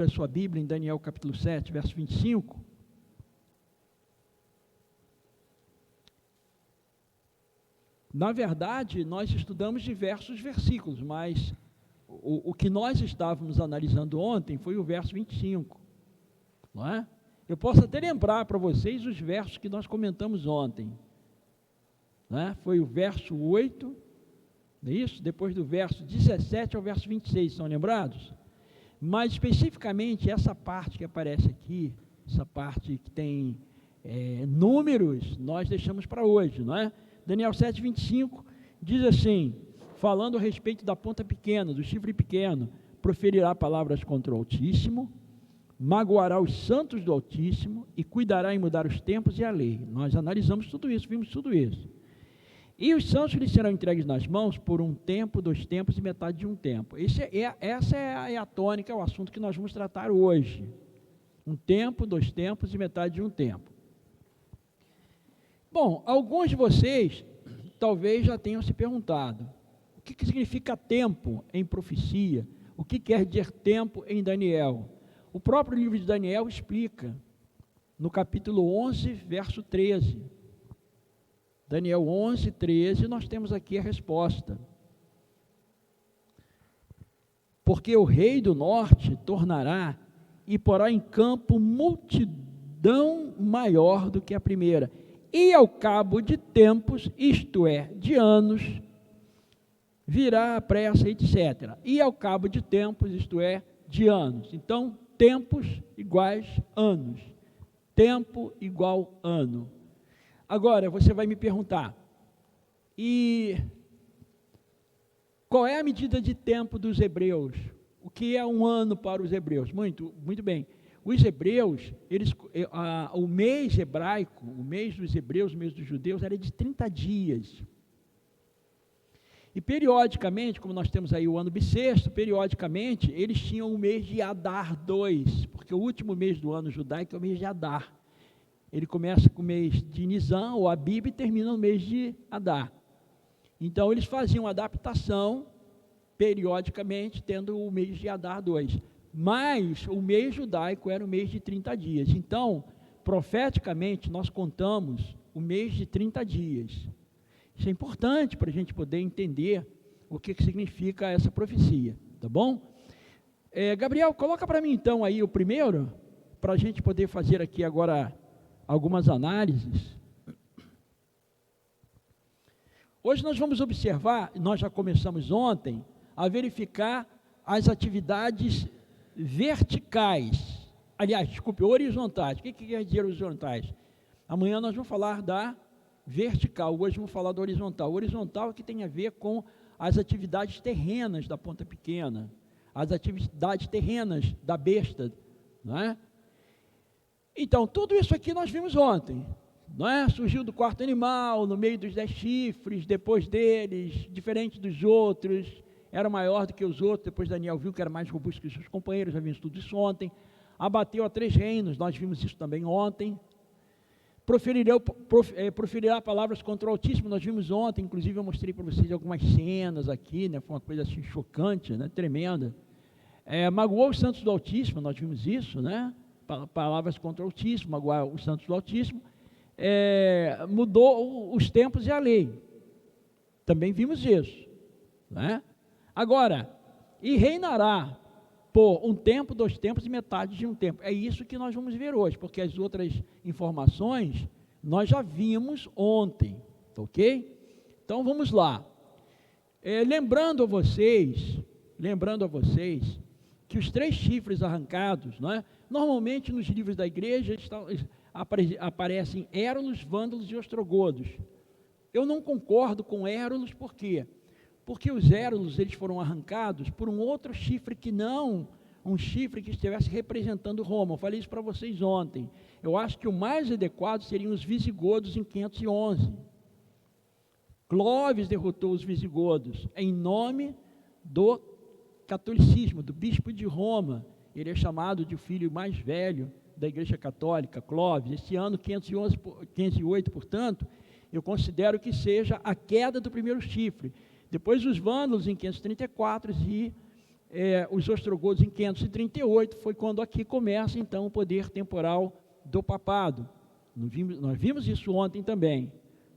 a sua Bíblia em Daniel capítulo 7, verso 25. Na verdade, nós estudamos diversos versículos, mas o que nós estávamos analisando ontem foi o verso 25, não é? Eu posso até lembrar para vocês os versos que nós comentamos ontem, não é? Foi o verso 8, não é isso? Depois do verso 17 ao verso 26, são lembrados? Mas especificamente essa parte que aparece aqui, essa parte que tem números, nós deixamos para hoje, não é? Daniel 7, 25 diz assim, falando a respeito da ponta pequena, do chifre pequeno, proferirá palavras contra o Altíssimo, magoará os santos do Altíssimo e cuidará em mudar os tempos e a lei. Nós analisamos tudo isso, vimos tudo isso. E os santos lhes serão entregues nas mãos por um tempo, 2 tempos e metade de um tempo. Essa é a tônica, é o assunto que nós vamos tratar hoje. Um tempo, 2 tempos e metade de um tempo. Bom, alguns de vocês talvez já tenham se perguntado, o que significa tempo em profecia? O que quer dizer tempo em Daniel? O próprio livro de Daniel explica, no capítulo 11, verso 13. Daniel 11, 13, nós temos aqui a resposta. Porque o rei do norte tornará e porá em campo multidão maior do que a primeira. E ao cabo de tempos, isto é, de anos, virá a pressa, etc. E ao cabo de tempos, isto é, de anos. Então, tempos iguais anos. Tempo igual ano. Agora, você vai me perguntar, e qual é a medida de tempo dos hebreus? O que é um ano para os hebreus? Muito bem. Os hebreus, o mês hebraico, o mês dos hebreus, o mês dos judeus, era de 30 dias. E periodicamente, como nós temos aí o ano bissexto, periodicamente, eles tinham o mês de Adar 2, porque o último mês do ano judaico é o mês de Adar. Ele começa com o mês de Nisan, ou Abib, e termina no mês de Adar. Então, eles faziam adaptação, periodicamente, tendo o mês de Adar 2. Mas, o mês judaico era o mês de 30 dias. Então, profeticamente, nós contamos o mês de 30 dias. Isso é importante para a gente poder entender o que significa essa profecia, tá bom? Gabriel, coloca para mim, então, aí o primeiro, para a gente poder fazer aqui agora algumas análises. Hoje nós vamos observar, nós já começamos ontem, a verificar as atividades verticais, horizontais. O que quer dizer horizontais? Amanhã nós vamos falar da vertical, hoje vamos falar da horizontal. Horizontal é que tem a ver com as atividades terrenas da ponta pequena, as atividades terrenas da besta, não é? Então, tudo isso aqui nós vimos ontem, não é? Surgiu do quarto animal, no meio dos 10 chifres, depois deles, diferente dos outros, era maior do que os outros, depois Daniel viu que era mais robusto que os seus companheiros, já vimos tudo isso ontem, abateu a 3 reinos, nós vimos isso também ontem, proferirá palavras contra o Altíssimo, nós vimos ontem, inclusive eu mostrei para vocês algumas cenas aqui, né? Foi uma coisa assim chocante, né? Tremenda. Magoou os santos do Altíssimo, nós vimos isso, né? Palavras contra o Altíssimo, magoar os santos do Altíssimo, mudou os tempos e a lei, também vimos isso, né? Agora, e reinará por um tempo, 2 tempos e metade de um tempo, é isso que nós vamos ver hoje, porque as outras informações nós já vimos ontem, ok? Então vamos lá, lembrando a vocês, que os 3 chifres arrancados, não é? Normalmente nos livros da igreja aparecem Érulos, Vândalos e Ostrogodos. Eu não concordo com Érulos, por quê? Porque os Érulos eles foram arrancados por um outro chifre que não um chifre que estivesse representando Roma. Eu falei isso para vocês ontem. Eu acho que o mais adequado seriam os visigodos em 511. Clóvis derrotou os visigodos em nome do catolicismo, do bispo de Roma. Ele é chamado de o filho mais velho da Igreja Católica, Clóvis. Esse ano 508, portanto, eu considero que seja a queda do primeiro chifre. Depois os vândalos em 534 e os ostrogodos em 538, foi quando aqui começa então o poder temporal do papado. Nós vimos isso ontem também,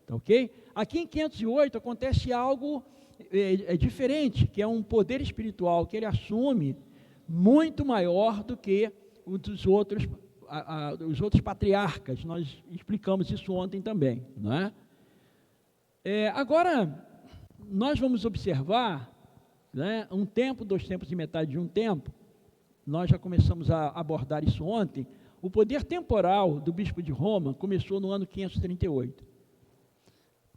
tá ok? Aqui em 508 acontece algo diferente, que é um poder espiritual que ele assume muito maior do que os outros patriarcas. Nós explicamos isso ontem também, não é? Agora, nós vamos observar, né, um tempo, 2 tempos e metade de um tempo. Nós já começamos a abordar isso ontem. O poder temporal do bispo de Roma começou no ano 538.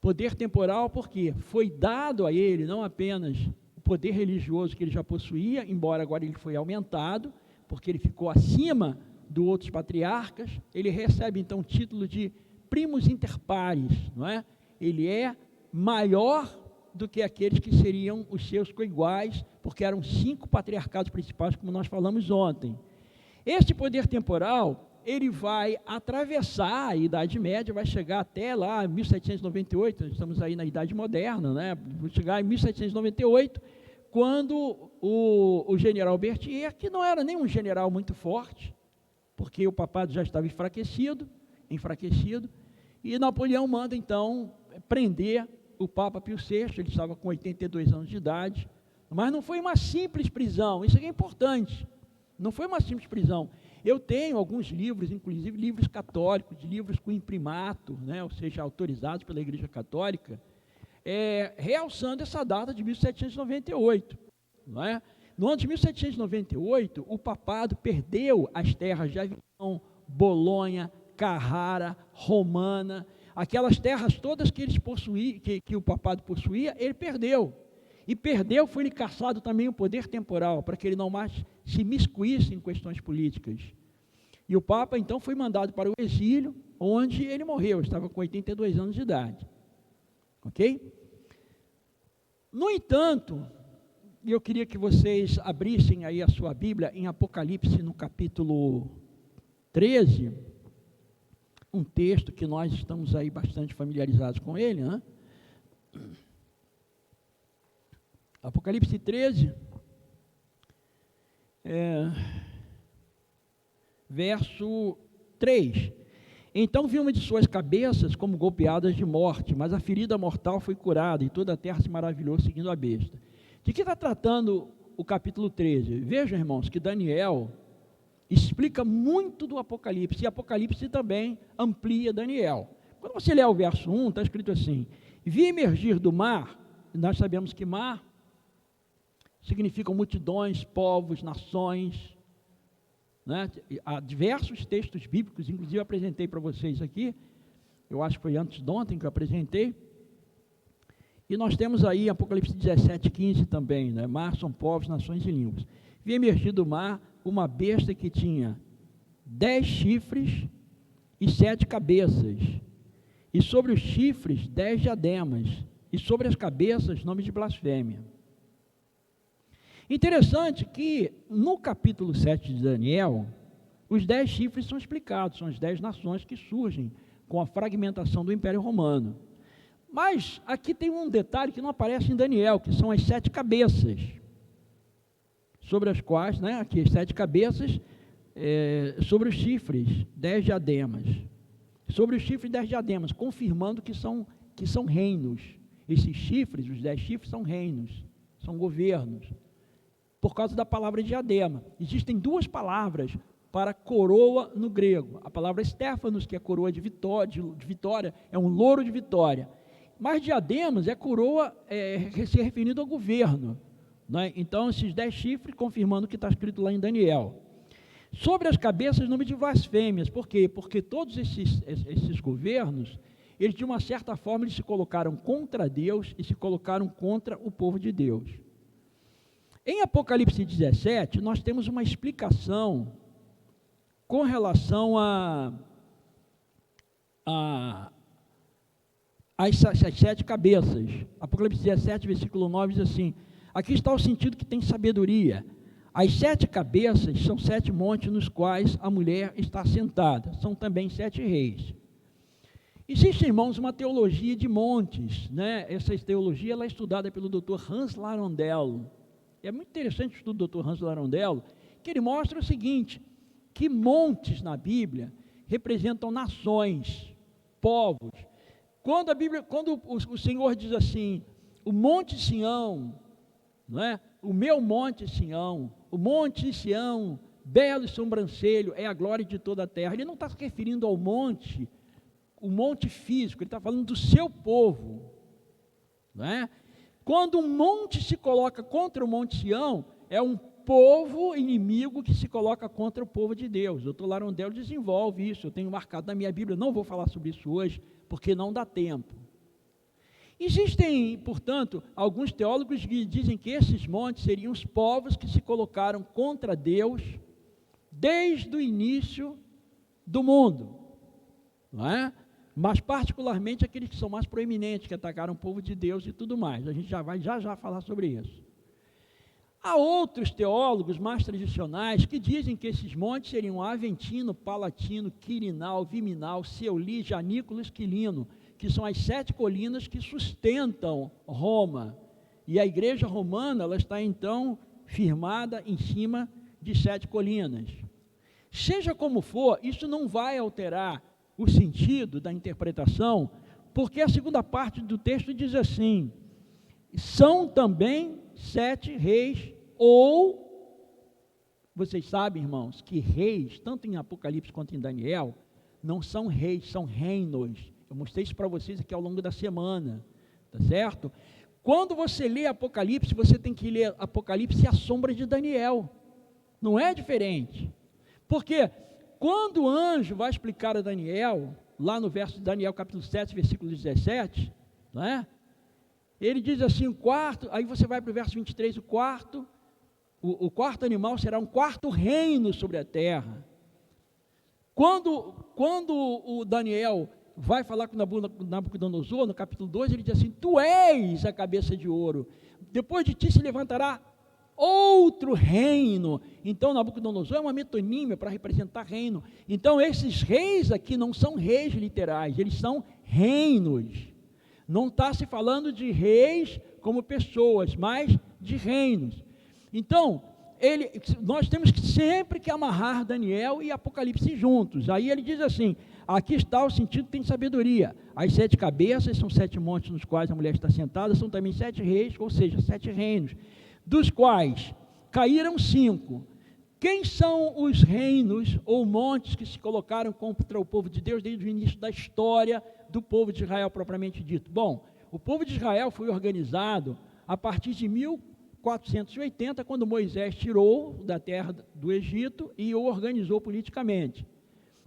Poder temporal porque foi dado a ele não apenas o poder religioso que ele já possuía, embora agora ele foi aumentado, porque ele ficou acima dos outros patriarcas. Ele recebe então o título de primus inter pares, não é? Ele é maior do que aqueles que seriam os seus coiguais, porque eram 5 patriarcados principais, como nós falamos ontem. Este poder temporal, ele vai atravessar a Idade Média, vai chegar até lá, 1798, estamos aí na Idade Moderna, né? Vai chegar em 1798, quando o general Berthier, que não era nem um general muito forte, porque o papado já estava enfraquecido, e Napoleão manda então prender o Papa Pio VI. Ele estava com 82 anos de idade, mas não foi uma simples prisão, isso aqui é importante, não foi uma simples prisão. Eu tenho alguns livros, inclusive livros católicos, livros com imprimato, né, ou seja, autorizados pela Igreja Católica, realçando essa data de 1798, não é? No ano de 1798, o papado perdeu as terras de Avignon, Bolonha, Carrara, Romana, aquelas terras todas que eles possuíam, que o papado possuía, ele perdeu. E perdeu, foi-lhe cassado também o poder temporal, para que ele não mais se miscuísse em questões políticas. E o Papa, então, foi mandado para o exílio, onde ele morreu, estava com 82 anos de idade. Ok? No entanto, eu queria que vocês abrissem aí a sua Bíblia em Apocalipse, no capítulo 13, um texto que nós estamos aí bastante familiarizados com ele, né? Apocalipse 13, verso 3. Então vi uma de suas cabeças como golpeadas de morte, mas a ferida mortal foi curada, e toda a terra se maravilhou seguindo a besta. De que está tratando o capítulo 13? Vejam, irmãos, que Daniel explica muito do Apocalipse, e Apocalipse também amplia Daniel. Quando você lê o verso 1, está escrito assim: vi emergir do mar. Nós sabemos que mar significam multidões, povos, nações, né? Há diversos textos bíblicos, inclusive eu apresentei para vocês aqui, eu acho que foi antes de ontem que eu apresentei, e nós temos aí Apocalipse 17, 15 também, né? Mar são povos, nações e línguas. Vi emergir do mar uma besta que tinha 10 chifres e 7 cabeças, e sobre os chifres 10 diademas, e sobre as cabeças nome de blasfêmia. Interessante que no capítulo 7 de Daniel, os 10 chifres são explicados, são as 10 nações que surgem com a fragmentação do Império Romano. Mas aqui tem um detalhe que não aparece em Daniel, que são as 7 cabeças, sobre as quais, né, aqui as 7 cabeças, sobre os chifres, 10 diademas. Sobre os chifres, 10 diademas, confirmando que são reinos. Esses chifres, os 10 chifres, são reinos, são governos, por causa da palavra diadema. Existem 2 palavras para coroa no grego. A palavra Stéphanos, que é coroa de vitória, é um louro de vitória. Mas diademas é coroa, se referindo ao governo, né? Então, esses 10 chifres, confirmando o que está escrito lá em Daniel. Sobre as cabeças, nome de blasfêmias. Por quê? Porque todos esses governos, eles de uma certa forma, eles se colocaram contra Deus e se colocaram contra o povo de Deus. Em Apocalipse 17, nós temos uma explicação com relação às 7 cabeças. Apocalipse 17, versículo 9, diz assim: aqui está o sentido que tem sabedoria. As 7 cabeças são 7 montes nos quais a mulher está sentada. São também 7 reis. Existe, irmãos, uma teologia de montes, né? Essa teologia ela é estudada pelo Dr. Hans Larondel. É muito interessante o estudo do Dr. Hans Larondello, que ele mostra o seguinte, que montes na Bíblia representam nações, povos. Quando o Senhor diz assim, o monte Sião, não é? O meu monte Sião, o monte Sião, belo e sobrancelho, é a glória de toda a terra. Ele não está se referindo ao monte, o monte físico, ele está falando do seu povo, não é? Quando um monte se coloca contra o monte Sião, é um povo inimigo que se coloca contra o povo de Deus. O Dr. Larondello desenvolve isso, eu tenho marcado na minha Bíblia, não vou falar sobre isso hoje, porque não dá tempo. Existem, portanto, alguns teólogos que dizem que esses montes seriam os povos que se colocaram contra Deus desde o início do mundo, não é? Mas particularmente aqueles que são mais proeminentes, que atacaram o povo de Deus e tudo mais. A gente já vai já falar sobre isso. Há outros teólogos mais tradicionais que dizem que esses montes seriam Aventino, Palatino, Quirinal, Viminal, Seuli, Janículo e Esquilino, que são as 7 colinas que sustentam Roma. E a igreja romana, ela está então firmada em cima de 7 colinas. Seja como for, isso não vai alterar o sentido da interpretação, porque a segunda parte do texto diz assim, são também 7 reis, ou, vocês sabem, irmãos, que reis, tanto em Apocalipse quanto em Daniel, não são reis, são reinos. Eu mostrei isso para vocês aqui ao longo da semana, tá certo? Quando você lê Apocalipse, você tem que ler Apocalipse à sombra de Daniel, não é diferente, porque quando o anjo vai explicar a Daniel, lá no verso de Daniel capítulo 7, versículo 17, não é? Ele diz assim, o quarto, aí você vai para o verso 23, o quarto animal será um quarto reino sobre a terra. Quando o Daniel vai falar com Nabucodonosor, no capítulo 2, ele diz assim, tu és a cabeça de ouro, depois de ti se levantará outro reino. Então Nabucodonosor é uma metonímia para representar reino. Então esses reis aqui não são reis literais, eles são reinos. Não está se falando de reis como pessoas, mas de reinos. Então, nós temos que sempre que amarrar Daniel e Apocalipse juntos. Aí ele diz assim, aqui está o sentido que tem sabedoria. As 7 cabeças são 7 montes nos quais a mulher está sentada, são também 7 reis, ou seja, 7 reinos, dos quais caíram 5. Quem são os reinos ou montes que se colocaram contra o povo de Deus desde o início da história do povo de Israel propriamente dito? Bom, o povo de Israel foi organizado a partir de 1480, quando Moisés tirou da terra do Egito e o organizou politicamente.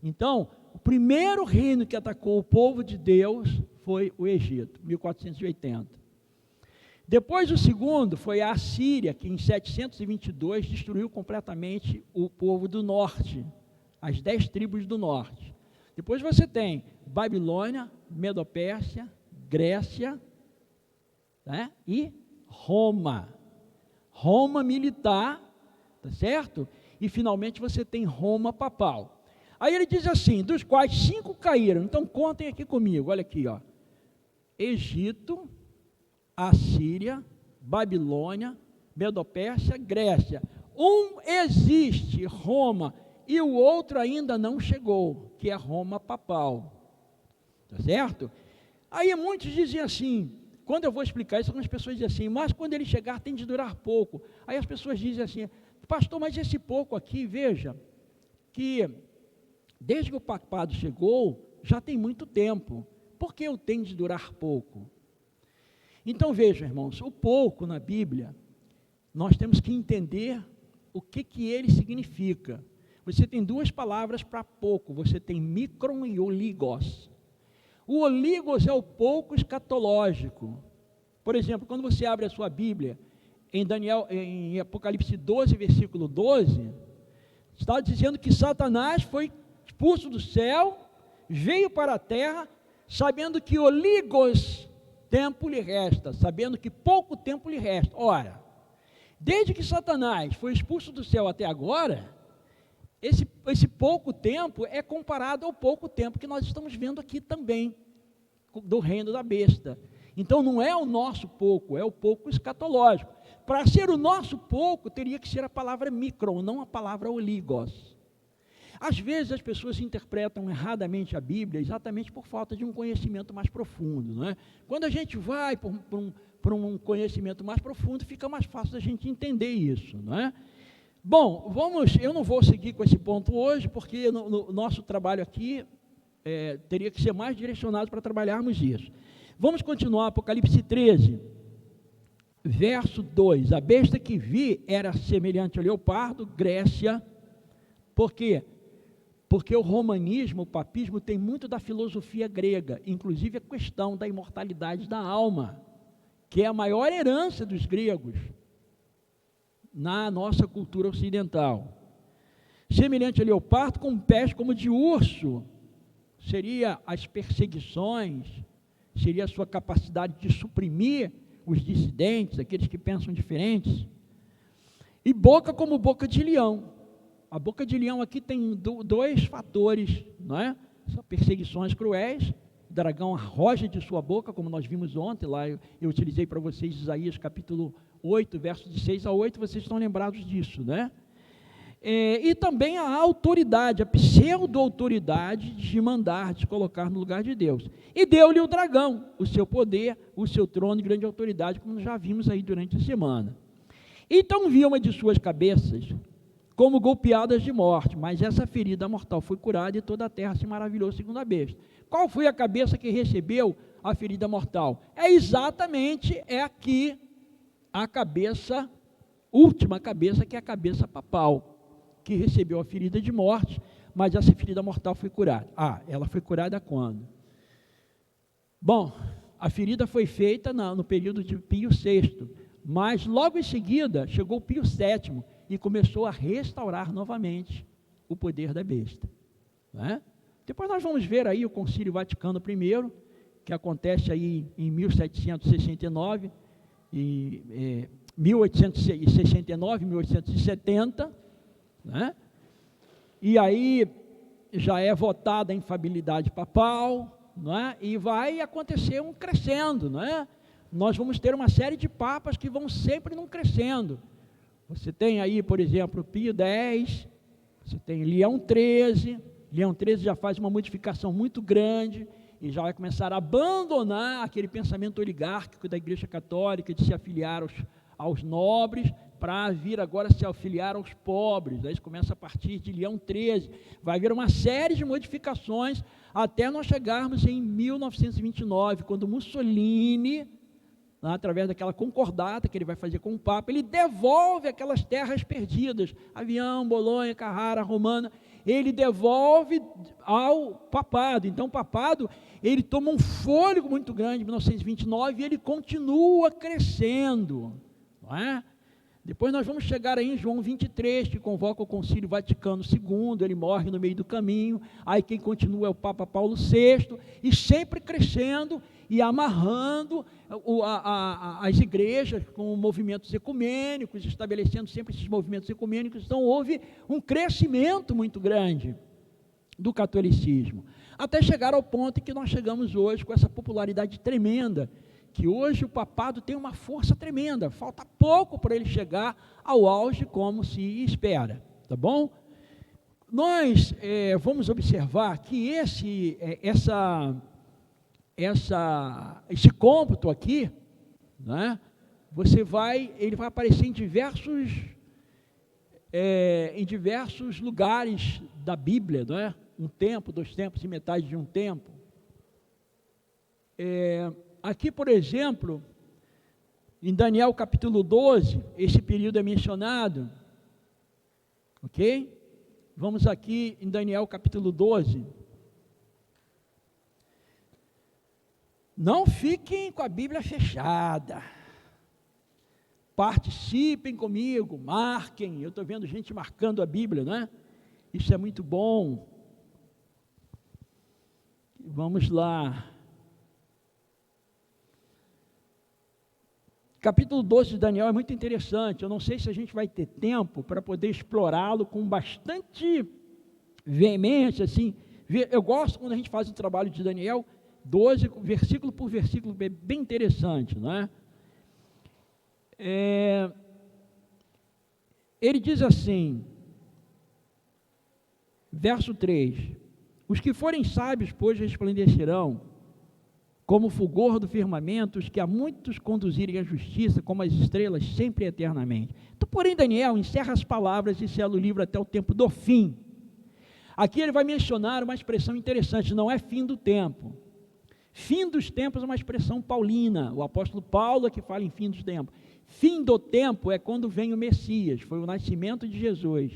Então, o primeiro reino que atacou o povo de Deus foi o Egito, 1480. Depois o segundo foi a Assíria, que em 722 destruiu completamente o povo do norte, as 10 tribos do norte. Depois você tem Babilônia, Medopérsia, Grécia, né? E Roma. Roma militar, tá certo? E finalmente você tem Roma papal. Aí ele diz assim, dos quais 5 caíram. Então contem aqui comigo, olha aqui, ó. Egito, Assíria, Babilônia, Medopérsia, Grécia. Um existe, Roma, e o outro ainda não chegou, que é Roma papal. Tá certo? Aí muitos dizem assim, quando eu vou explicar isso, algumas pessoas dizem assim, mas quando ele chegar tem de durar pouco. Aí as pessoas dizem assim, pastor, mas esse pouco aqui, veja, que desde que o papado chegou, já tem muito tempo. Por que eu tenho de durar pouco? Então vejam, irmãos, o pouco na Bíblia, nós temos que entender o que ele significa. Você tem 2 palavras para pouco, você tem micron e oligos. O oligos é o pouco escatológico. Por exemplo, quando você abre a sua Bíblia, em Apocalipse 12, versículo 12, está dizendo que Satanás foi expulso do céu, veio para a terra, sabendo que oligos tempo lhe resta, sabendo que pouco tempo lhe resta. Ora, desde que Satanás foi expulso do céu até agora, esse pouco tempo é comparado ao pouco tempo que nós estamos vendo aqui também, do reino da besta. Então não é o nosso pouco, é o pouco escatológico. para ser o nosso pouco, teria que ser a palavra micron, não a palavra oligos. Às vezes as pessoas interpretam erradamente a Bíblia exatamente por falta de um conhecimento mais profundo, não é? Quando a gente vai por um conhecimento mais profundo, fica mais fácil da gente entender isso, não é? Bom, eu não vou seguir com esse ponto hoje, porque no nosso trabalho aqui teria que ser mais direcionado para trabalharmos isso. Vamos continuar, Apocalipse 13, verso 2. A besta que vi era semelhante ao leopardo, Grécia. Por quê? Porque o romanismo, o papismo, tem muito da filosofia grega, inclusive a questão da imortalidade da alma, que é a maior herança dos gregos na nossa cultura ocidental. Semelhante a leopardo, com pés como de urso, seria as perseguições, seria a sua capacidade de suprimir os dissidentes, aqueles que pensam diferentes, e boca como boca de leão. A boca de leão aqui tem dois fatores, não é? São perseguições cruéis, o dragão arroja de sua boca, como nós vimos ontem, lá eu utilizei para vocês Isaías capítulo 8, versos de 6 a 8, vocês estão lembrados disso, né? E também a autoridade, a pseudo-autoridade de mandar, de colocar no lugar de Deus. E deu-lhe o dragão, o seu poder, o seu trono e grande autoridade, como já vimos aí durante a semana. Então vi uma de suas cabeças como golpeadas de morte, mas essa ferida mortal foi curada e toda a terra se maravilhou segundo a besta. Qual foi a cabeça que recebeu a ferida mortal? É aqui a cabeça, última cabeça, que é a cabeça papal, que recebeu a ferida de morte, mas essa ferida mortal foi curada. Ela foi curada quando? Bom, a ferida foi feita no período de Pio VI, mas logo em seguida chegou Pio VII, e começou a restaurar novamente o poder da besta. Né? Depois nós vamos ver aí o Concílio Vaticano I, que acontece aí em 1769, 1869, 1870, né? E aí já é votada a infalibilidade papal, não é? E vai acontecer um crescendo, não é? Nós vamos ter uma série de papas que vão sempre num crescendo. Você tem aí, por exemplo, Pio X, você tem Leão XIII já faz uma modificação muito grande e já vai começar a abandonar aquele pensamento oligárquico da Igreja Católica de se afiliar aos nobres para vir agora se afiliar aos pobres. Aí isso começa a partir de Leão XIII, vai haver uma série de modificações até nós chegarmos em 1929, quando Mussolini, através daquela concordata que ele vai fazer com o Papa, ele devolve aquelas terras perdidas, Avião, Bolonha, Carrara, Romana, ele devolve ao papado. Então o papado, ele toma um fôlego muito grande em 1929 e ele continua crescendo, não é? Depois nós vamos chegar aí em João 23, que convoca o Concílio Vaticano II, ele morre no meio do caminho, aí quem continua é o Papa Paulo VI, e sempre crescendo e amarrando as igrejas com movimentos ecumênicos, estabelecendo sempre esses movimentos ecumênicos. Então houve um crescimento muito grande do catolicismo, até chegar ao ponto em que nós chegamos hoje com essa popularidade tremenda, que hoje o papado tem uma força tremenda, falta pouco para ele chegar ao auge como se espera, tá bom? Nós vamos observar que esse cômputo aqui, né, ele vai aparecer em diversos lugares da Bíblia, não é? Um tempo, 2 tempos e metade de um tempo. Aqui, por exemplo, em Daniel capítulo 12, esse período é mencionado, ok? Vamos aqui em Daniel capítulo 12. Não fiquem com a Bíblia fechada, participem comigo, marquem. Eu estou vendo gente marcando a Bíblia, não é? Isso é muito bom. Vamos lá. Capítulo 12 de Daniel é muito interessante. Eu não sei se a gente vai ter tempo para poder explorá-lo com bastante veemência, assim. Eu gosto quando a gente faz o trabalho de Daniel 12, versículo por versículo, bem interessante, não é? Ele diz assim, verso 3, os que forem sábios, pois, resplandecerão, como o fulgor do firmamento, os que a muitos conduzirem à justiça, como as estrelas, sempre e eternamente. Então, porém, Daniel encerra as palavras e sela o livro até o tempo do fim. Aqui ele vai mencionar uma expressão interessante, não é fim do tempo. Fim dos tempos é uma expressão paulina, o apóstolo Paulo é que fala em fim dos tempos. Fim do tempo é quando vem o Messias, foi o nascimento de Jesus.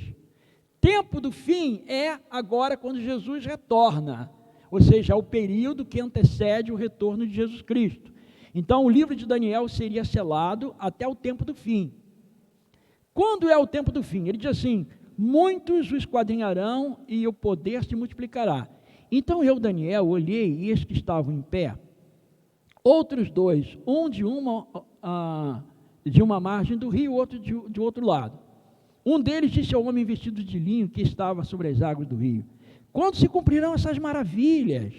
Tempo do fim é agora quando Jesus retorna, ou seja, é o período que antecede o retorno de Jesus Cristo. Então o livro de Daniel seria selado até o tempo do fim. Quando é o tempo do fim? Ele diz assim, muitos o esquadrinharão e o poder se multiplicará. Então eu, Daniel, olhei e eis que estavam em pé, outros dois, um de uma margem do rio, outro de outro lado. Um deles disse ao homem vestido de linho que estava sobre as águas do rio, quando se cumprirão essas maravilhas?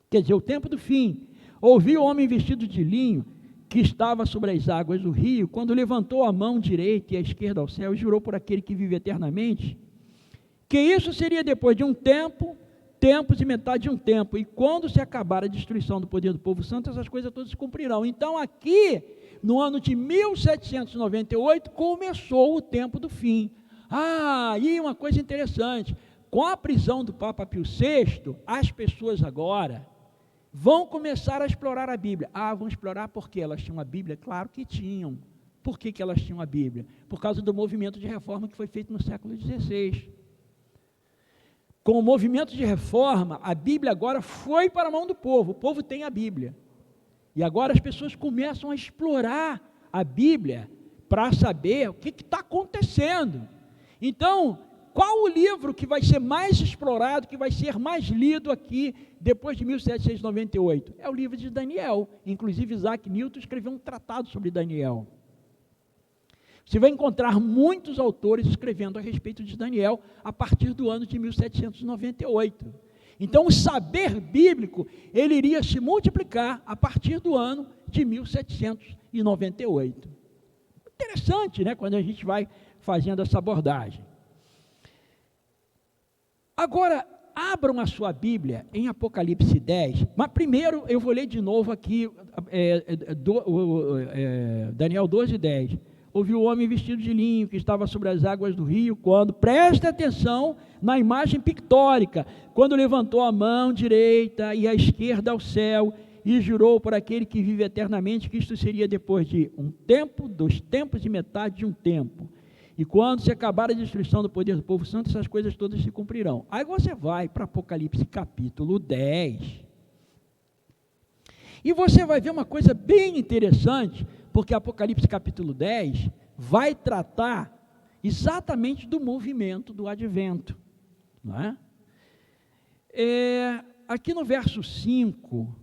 Quer dizer, o tempo do fim. Ouvi o homem vestido de linho que estava sobre as águas do rio, quando levantou a mão direita e a esquerda ao céu e jurou por aquele que vive eternamente, que isso seria depois de um tempo, tempos e metade de um tempo, e quando se acabar a destruição do poder do povo santo, essas coisas todas se cumprirão. Então aqui, no ano de 1798, começou o tempo do fim. E uma coisa interessante, com a prisão do Papa Pio VI, as pessoas agora vão começar a explorar a Bíblia. Vão explorar porque elas tinham a Bíblia? Claro que tinham. Por que elas tinham a Bíblia? Por causa do movimento de reforma que foi feito no século XVI. Com o movimento de reforma, a Bíblia agora foi para a mão do povo. O povo tem a Bíblia. E agora as pessoas começam a explorar a Bíblia para saber o que está acontecendo. Então, qual o livro que vai ser mais explorado, que vai ser mais lido aqui depois de 1798? É o livro de Daniel. Inclusive Isaac Newton escreveu um tratado sobre Daniel. Você vai encontrar muitos autores escrevendo a respeito de Daniel a partir do ano de 1798. Então, o saber bíblico, ele iria se multiplicar a partir do ano de 1798. Interessante, né, quando a gente vai fazendo essa abordagem. Agora, abram a sua Bíblia em Apocalipse 10, mas primeiro eu vou ler de novo aqui, Daniel 12, 10. Ouvi o homem vestido de linho que estava sobre as águas do rio, quando, preste atenção na imagem pictórica, quando levantou a mão direita e a esquerda ao céu, e jurou por aquele que vive eternamente, que isto seria depois de um tempo, 2 tempos e metade de um tempo. E quando se acabar a destruição do poder do povo santo, essas coisas todas se cumprirão. Aí você vai para Apocalipse capítulo 10. E você vai ver uma coisa bem interessante, porque Apocalipse capítulo 10 vai tratar exatamente do movimento do advento. Não é? Aqui no verso 5,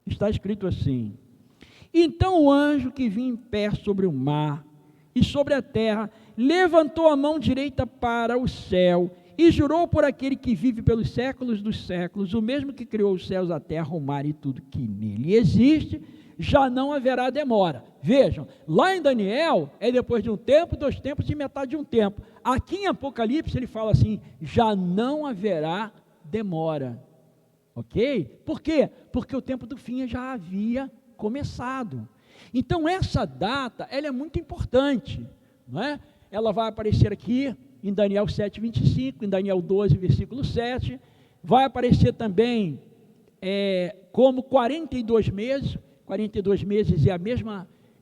está escrito assim: então o anjo que vinha em pé sobre o mar e sobre a terra, levantou a mão direita para o céu, e jurou por aquele que vive pelos séculos dos séculos, o mesmo que criou os céus, a terra, o mar e tudo que nele existe, já não haverá demora. Vejam, lá em Daniel, é depois de um tempo, 2 tempos e metade de um tempo. Aqui em Apocalipse ele fala assim, já não haverá demora. Ok? Por quê? Porque o tempo do fim já havia começado. Então essa data, ela é muito importante, não é? Ela vai aparecer aqui em Daniel 7, 25, em Daniel 12, versículo 7, vai aparecer também como 42 meses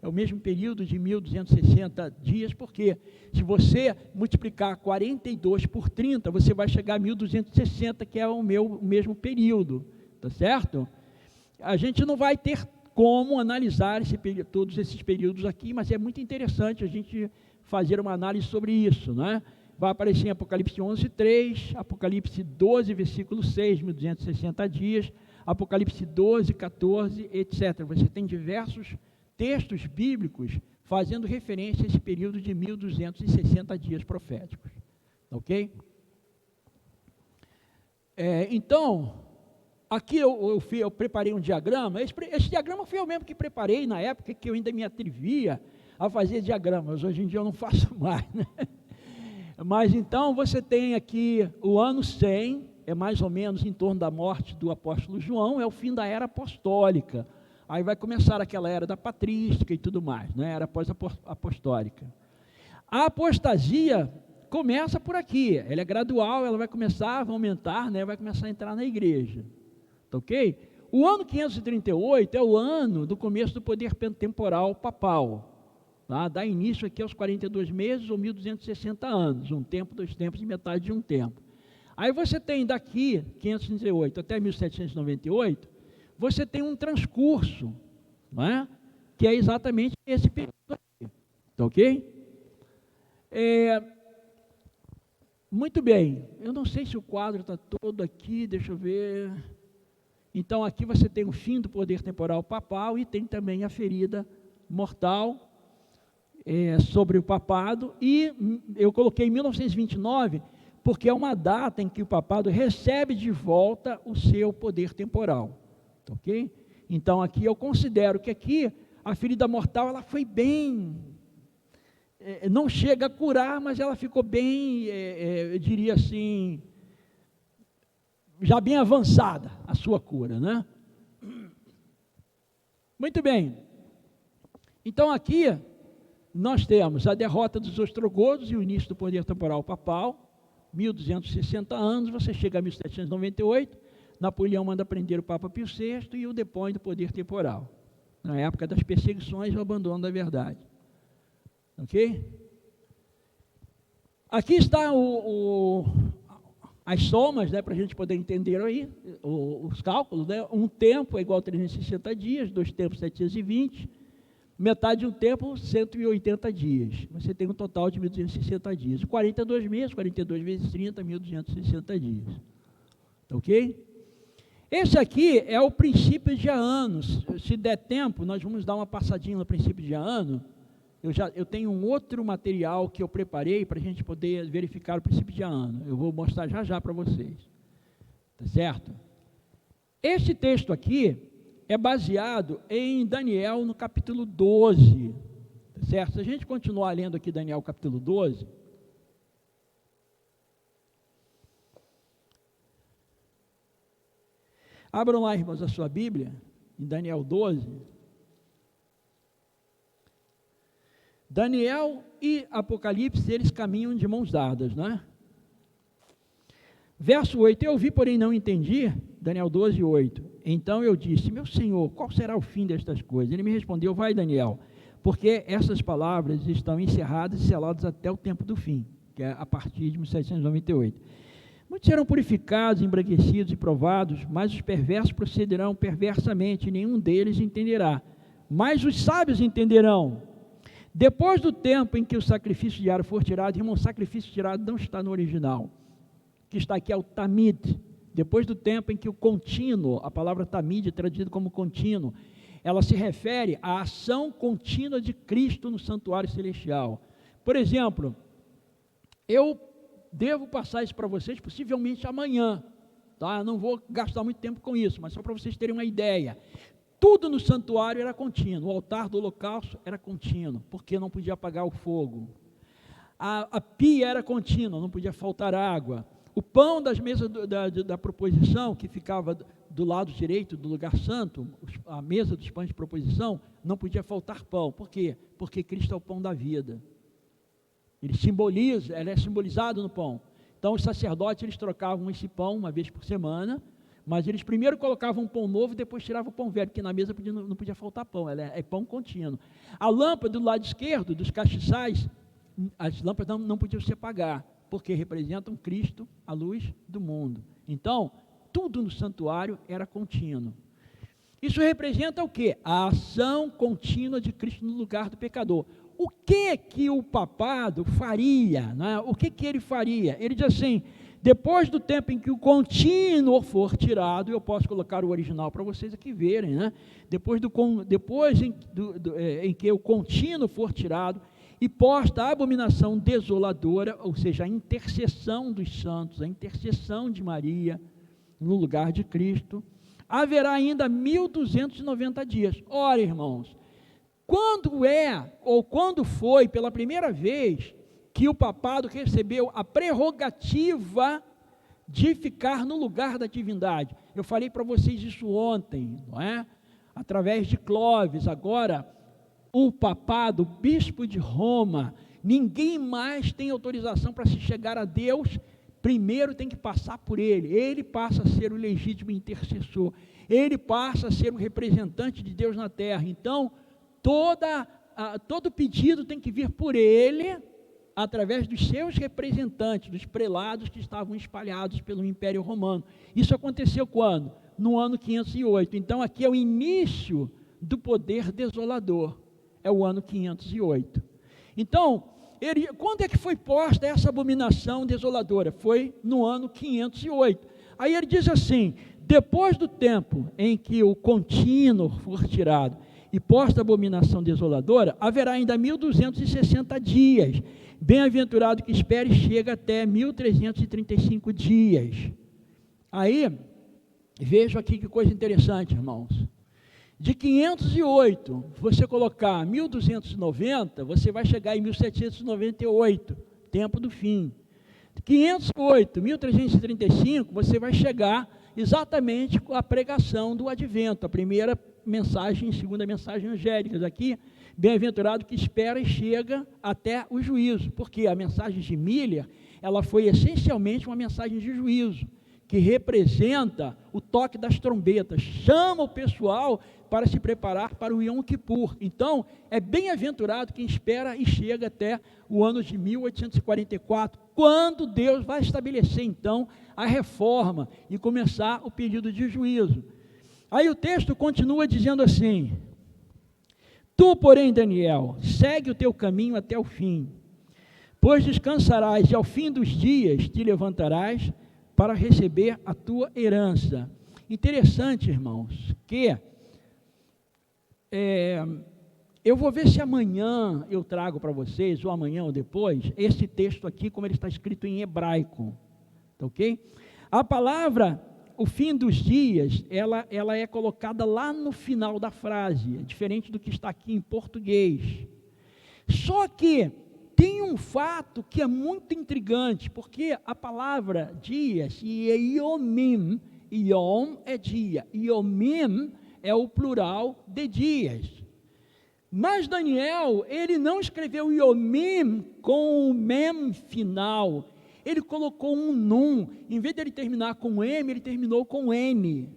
é o mesmo período de 1260 dias, porque se você multiplicar 42 por 30, você vai chegar a 1260, que é o mesmo período, tá certo? A gente não vai ter como analisar todos esses períodos aqui, mas é muito interessante a gente fazer uma análise sobre isso, né? Vai aparecer em Apocalipse 11, 3, Apocalipse 12, versículo 6, 1260 dias, Apocalipse 12, 14, etc. Você tem diversos textos bíblicos fazendo referência a esse período de 1260 dias proféticos, ok? Então, aqui eu preparei um diagrama. Esse diagrama foi eu mesmo que preparei na época que eu ainda me atrevia a fazer diagramas. Hoje em dia eu não faço mais, né? Mas então você tem aqui o ano 100, é mais ou menos em torno da morte do apóstolo João, é o fim da era apostólica. Aí vai começar aquela era da patrística e tudo mais, né? Era pós-apostólica. A apostasia começa por aqui, ela é gradual, ela vai começar a aumentar, né? Vai começar a entrar na igreja, tá ok? O ano 538 é o ano do começo do poder temporal papal. Tá? Dá início aqui aos 42 meses ou 1260 anos, um tempo, 2 tempos e metade de um tempo. Aí você tem daqui, 538 até 1798, você tem um transcurso, não é? Que é exatamente esse período aqui, tá ok? Muito bem, eu não sei se o quadro está todo aqui, deixa eu ver. Então aqui você tem o fim do poder temporal papal e tem também a ferida mortal, sobre o papado, e eu coloquei 1929, porque é uma data em que o papado recebe de volta o seu poder temporal, ok? Então aqui eu considero que aqui a ferida mortal ela foi bem, não chega a curar, mas ela ficou bem, eu diria assim, já bem avançada a sua cura, né? Muito bem, então aqui nós temos a derrota dos ostrogodos e o início do poder temporal papal, 1260 anos, você chega a 1798, Napoleão manda prender o Papa Pio VI e o depõe do poder temporal, na época das perseguições e o abandono da verdade. Ok? Aqui está as somas, né, para a gente poder entender aí, os cálculos, né? Um tempo é igual a 360 dias, 2 tempos 720, metade de um tempo, 180 dias. Você tem um total de 1.260 dias. 42 meses, 42 vezes 30, 1.260 dias. Ok? Esse aqui é o princípio de anos. Se der tempo, nós vamos dar uma passadinha no princípio de ano. Eu tenho um outro material que eu preparei para a gente poder verificar o princípio de ano. Eu vou mostrar já já para vocês. Tá certo? Este texto aqui é baseado em Daniel no capítulo 12, tá certo? Se a gente continuar lendo aqui Daniel capítulo 12, abram lá, irmãos, a sua Bíblia, em Daniel 12. Daniel e Apocalipse, eles caminham de mãos dadas, né? Verso 8, eu vi, porém não entendi, Daniel 12, 8. Então eu disse, meu Senhor, qual será o fim destas coisas? Ele me respondeu, vai Daniel, porque essas palavras estão encerradas e seladas até o tempo do fim, que é a partir de 1798. Muitos serão purificados, embranquecidos e provados, mas os perversos procederão perversamente, e nenhum deles entenderá. Mas os sábios entenderão. Depois do tempo em que o sacrifício diário for tirado, irmão, o sacrifício tirado não está no original. O que está aqui é o tamid. Depois do tempo em que o contínuo, a palavra tamid, traduzida como contínuo, ela se refere à ação contínua de Cristo no santuário celestial. Por exemplo, eu devo passar isso para vocês possivelmente amanhã, tá? Eu não vou gastar muito tempo com isso, mas só para vocês terem uma ideia. Tudo no santuário era contínuo, o altar do holocausto era contínuo, porque não podia apagar o fogo. A pia era contínua, não podia faltar água. O pão das mesas da proposição, que ficava do lado direito do lugar santo, a mesa dos pães de proposição, não podia faltar pão. Por quê? Porque Cristo é o pão da vida. Ele é simbolizado no pão. Então os sacerdotes, eles trocavam esse pão uma vez por semana, mas eles primeiro colocavam um pão novo e depois tiravam o pão velho, porque na mesa não podia faltar pão, é pão contínuo. A lâmpada do lado esquerdo, dos castiçais, as lâmpadas não podiam se apagar, porque representam Cristo, a luz do mundo. Então, tudo no santuário era contínuo. Isso representa o quê? A ação contínua de Cristo no lugar do pecador. O que o papado faria? Né? O que ele faria? Ele diz assim, depois do tempo em que o contínuo for tirado, eu posso colocar o original para vocês aqui verem, né? Depois em que o contínuo for tirado, e posta a abominação desoladora, ou seja, a intercessão dos santos, a intercessão de Maria no lugar de Cristo, haverá ainda 1290 dias. Ora, irmãos, quando foi pela primeira vez que o papado recebeu a prerrogativa de ficar no lugar da divindade? Eu falei para vocês isso ontem, não é? Através de Clovis. Agora, o papado, o bispo de Roma, ninguém mais tem autorização para se chegar a Deus, primeiro tem que passar por ele. Ele passa a ser o legítimo intercessor, ele passa a ser o representante de Deus na terra. Então, todo pedido tem que vir por ele, através dos seus representantes, dos prelados que estavam espalhados pelo Império Romano. Isso aconteceu quando? No ano 508. Então, aqui é o início do poder desolador, é o ano 508. Então, quando é que foi posta essa abominação desoladora? Foi no ano 508. Aí ele diz assim: depois do tempo em que o contínuo for tirado e posta a abominação desoladora, haverá ainda 1260 dias. Bem-aventurado que espere, chega até 1335 dias. Aí, vejo aqui que coisa interessante, irmãos. De 508, você colocar 1290, você vai chegar em 1798, tempo do fim. 508, 1335, você vai chegar exatamente com a pregação do advento, a primeira mensagem, segunda mensagem angélica. Aqui, bem-aventurado que espera e chega até o juízo, porque a mensagem de Miller, ela foi essencialmente uma mensagem de juízo, que representa o toque das trombetas, chama o pessoal para se preparar para o Yom Kippur. Então, é bem-aventurado quem espera e chega até o ano de 1844, quando Deus vai estabelecer, então, a reforma e começar o período de juízo. Aí o texto continua dizendo assim: tu, porém, Daniel, segue o teu caminho até o fim, pois descansarás e ao fim dos dias te levantarás para receber a tua herança. Interessante, irmãos, que eu vou ver se amanhã eu trago para vocês, ou amanhã ou depois, esse texto aqui, como ele está escrito em hebraico, tá ok? A palavra, o fim dos dias, ela é colocada lá no final da frase, diferente do que está aqui em português. Só que tem um fato que é muito intrigante, porque a palavra dias, Yomim, Yom é dia, Yomim é o plural de dias. Mas Daniel, ele não escreveu Yomim com o mem final, ele colocou um num, em vez de ele terminar com M, ele terminou com N.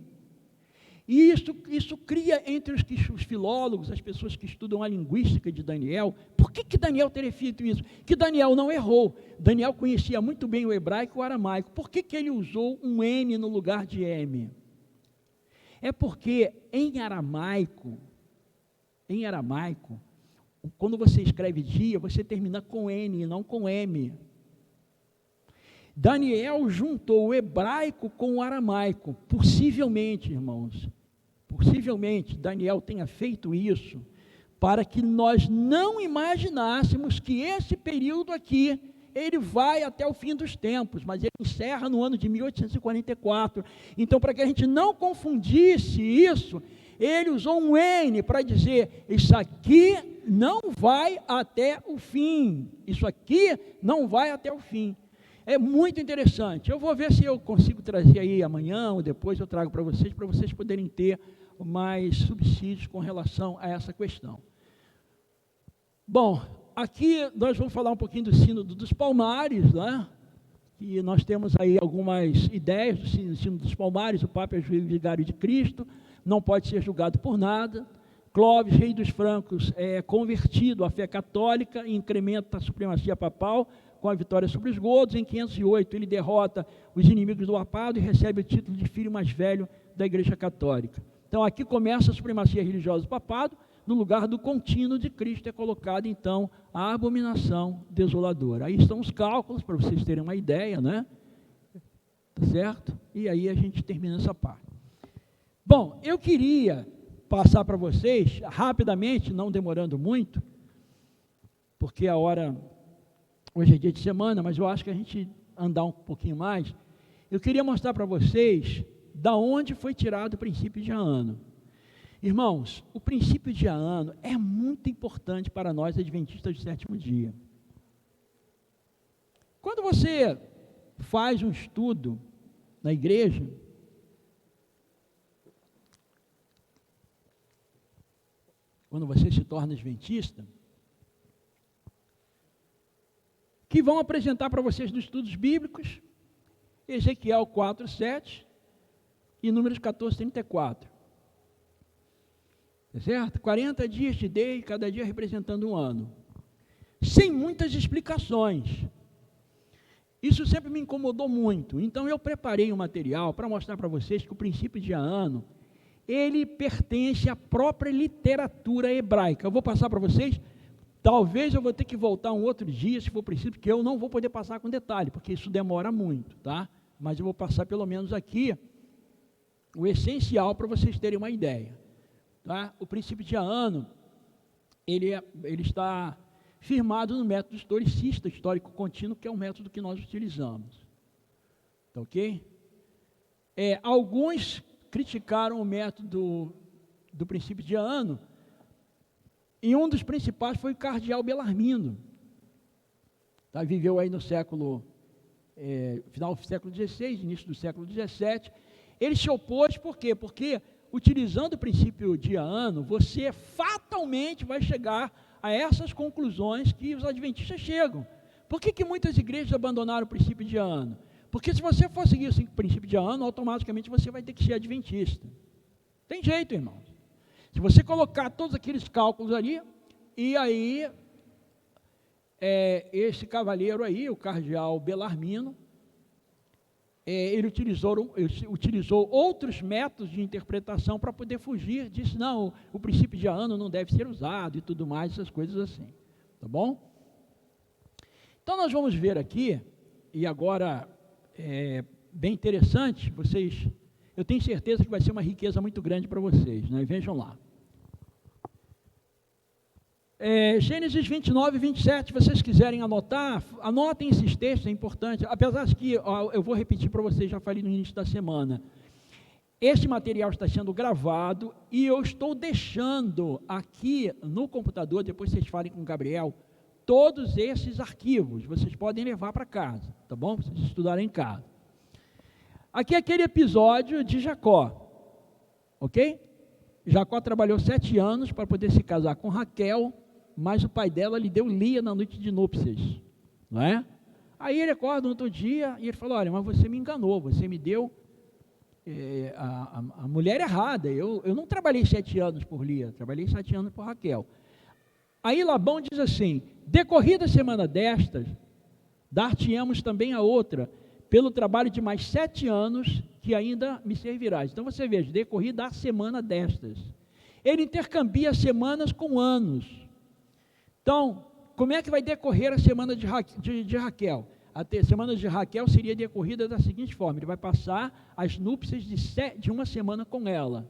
E isso cria entre os filólogos, as pessoas que estudam a linguística de Daniel, por que Daniel teria feito isso? Que Daniel não errou, Daniel conhecia muito bem o hebraico e o aramaico, por que ele usou um N no lugar de M? É porque em aramaico, quando você escreve dia, você termina com N e não com M. Daniel juntou o hebraico com o aramaico, possivelmente, irmãos, Daniel tenha feito isso, para que nós não imaginássemos que esse período aqui, ele vai até o fim dos tempos, mas ele encerra no ano de 1844, então para que a gente não confundisse isso, ele usou um N para dizer, isso aqui não vai até o fim, isso aqui não vai até o fim. É muito interessante, eu vou ver se eu consigo trazer aí amanhã ou depois eu trago para vocês poderem ter mais subsídios com relação a essa questão. Bom, aqui nós vamos falar um pouquinho do Sínodo dos Palmares, né? E nós temos aí algumas ideias do Sínodo dos Palmares. O Papa é juiz vigário de Cristo, não pode ser julgado por nada. Clovis, rei dos francos, é convertido à fé católica e incrementa a supremacia papal com a vitória sobre os godos. Em 508 ele derrota os inimigos do papado e recebe o título de filho mais velho da Igreja Católica. Então aqui começa a supremacia religiosa do papado, no lugar do contínuo de Cristo é colocada então a abominação desoladora. Aí estão os cálculos para vocês terem uma ideia, né? Tá certo? E aí a gente termina essa parte. Bom, eu queria passar para vocês rapidamente, não demorando muito, porque a hora hoje é dia de semana, mas eu acho que a gente andar um pouquinho mais. Eu queria mostrar para vocês da onde foi tirado o princípio de ano. Irmãos, o princípio de ano é muito importante para nós, adventistas do sétimo dia. Quando você faz um estudo na igreja, quando você se torna adventista, que vão apresentar para vocês nos estudos bíblicos, Ezequiel 4:7 e Números 14:34. Tá certo? 40 dias te dei, cada dia representando um ano. Sem muitas explicações. Isso sempre me incomodou muito. Então eu preparei um material para mostrar para vocês que o princípio de ano, ele pertence à própria literatura hebraica. Eu vou passar para vocês, talvez eu vou ter que voltar um outro dia, se for preciso, porque eu não vou poder passar com detalhe, porque isso demora muito, tá? Mas eu vou passar pelo menos aqui o essencial para vocês terem uma ideia. Tá? O princípio de ano, ele está firmado no método historicista, histórico contínuo, que é o método que nós utilizamos. Tá ok? Alguns criticaram o método do princípio de ano, e um dos principais foi o cardeal Belarmino. Tá? Viveu aí no século, final do século XVI, início do século XVII. Ele se opôs, por quê? Porque utilizando o princípio de ano, você fatalmente vai chegar a essas conclusões que os adventistas chegam. Por que muitas igrejas abandonaram o princípio de ano? Porque se você for seguir o princípio de ano, automaticamente você vai ter que ser adventista. Tem jeito, irmãos. Se você colocar todos aqueles cálculos ali, e aí, esse cavalheiro aí, o cardeal Belarmino, ele utilizou outros métodos de interpretação para poder fugir, disse, não, o princípio de ano não deve ser usado e tudo mais, essas coisas assim, tá bom? Então nós vamos ver aqui, e agora, bem interessante, eu tenho certeza que vai ser uma riqueza muito grande para vocês, né? Vejam lá. Gênesis 29 e 27, se vocês quiserem anotar, anotem esses textos, é importante, apesar de que, eu vou repetir para vocês, já falei no início da semana, este material está sendo gravado, e eu estou deixando aqui no computador, depois vocês falem com o Gabriel, todos esses arquivos, vocês podem levar para casa, tá bom? Vocês estudarem em casa. Aqui é aquele episódio de Jacó, ok? Jacó trabalhou 7 anos para poder se casar com Raquel, mas o pai dela lhe deu Lia na noite de núpcias, não é? Aí ele acorda no outro dia e ele falou, olha, mas você me enganou, você me deu a mulher errada, eu não trabalhei 7 anos por Lia, trabalhei 7 anos por Raquel. Aí Labão diz assim, decorrida a semana destas, dar-te-emos também a outra, pelo trabalho de mais 7 anos, que ainda me servirás. Então você veja, decorrida a semana destas. Ele intercambia semanas com anos. Então, como é que vai decorrer a semana de Raquel? A semana de Raquel seria decorrida da seguinte forma, ele vai passar as núpcias de uma semana com ela.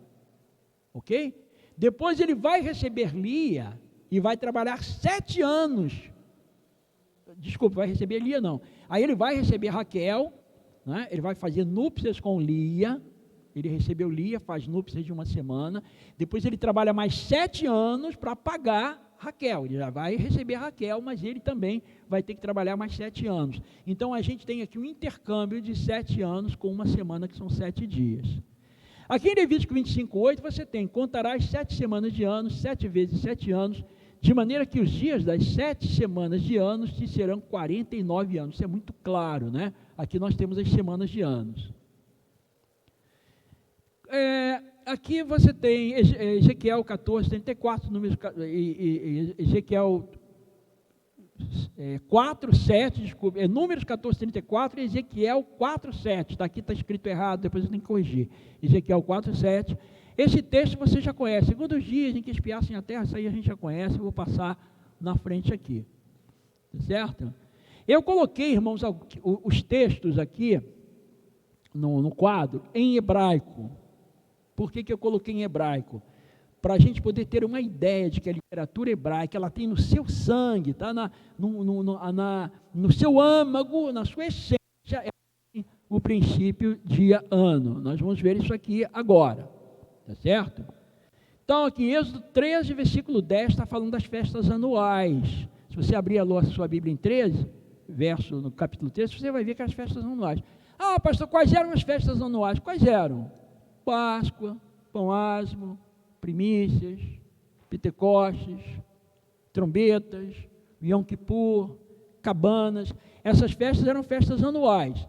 Ok? Depois ele vai receber Lia e vai trabalhar 7 anos. Desculpa, vai receber Lia não. Aí ele vai receber Raquel, né? Ele vai fazer núpcias com Lia, ele recebeu Lia, faz núpcias de uma semana, depois ele trabalha mais 7 anos para pagar Raquel, ele já vai receber Raquel, mas ele também vai ter que trabalhar mais 7 anos. Então a gente tem aqui um intercâmbio de 7 anos com uma semana, que são 7 dias. Aqui em Levítico 25:8 você tem, contarás 7 semanas de anos, 7 vezes 7 anos, de maneira que os dias das 7 semanas de anos te serão 49 anos. Isso é muito claro, né? Aqui nós temos as semanas de anos. Aqui você tem Ezequiel 14:34, Ezequiel 4:7, desculpa, Números 14:34 e Ezequiel 4:7. Aqui está escrito errado, depois eu tenho que corrigir. Ezequiel 4:7. Esse texto você já conhece, segundo os dias em que espiassem a terra, isso aí a gente já conhece, eu vou passar na frente aqui, certo? Eu coloquei, irmãos, os textos aqui, no quadro, em hebraico. Por que eu coloquei em hebraico? Para a gente poder ter uma ideia de que a literatura hebraica, ela tem no seu sangue, tá? No seu âmago, na sua essência, o princípio dia-ano. Nós vamos ver isso aqui agora. Tá certo? Então, aqui em Êxodo 13, versículo 10, está falando das festas anuais. Se você abrir a sua Bíblia em 13, no capítulo 13, você vai ver que as festas anuais. Ah, pastor, quais eram as festas anuais? Quais eram? Páscoa, Pão Asmo, Primícias, Pentecostes, trombetas, Yom Kippur, cabanas. Essas festas eram festas anuais.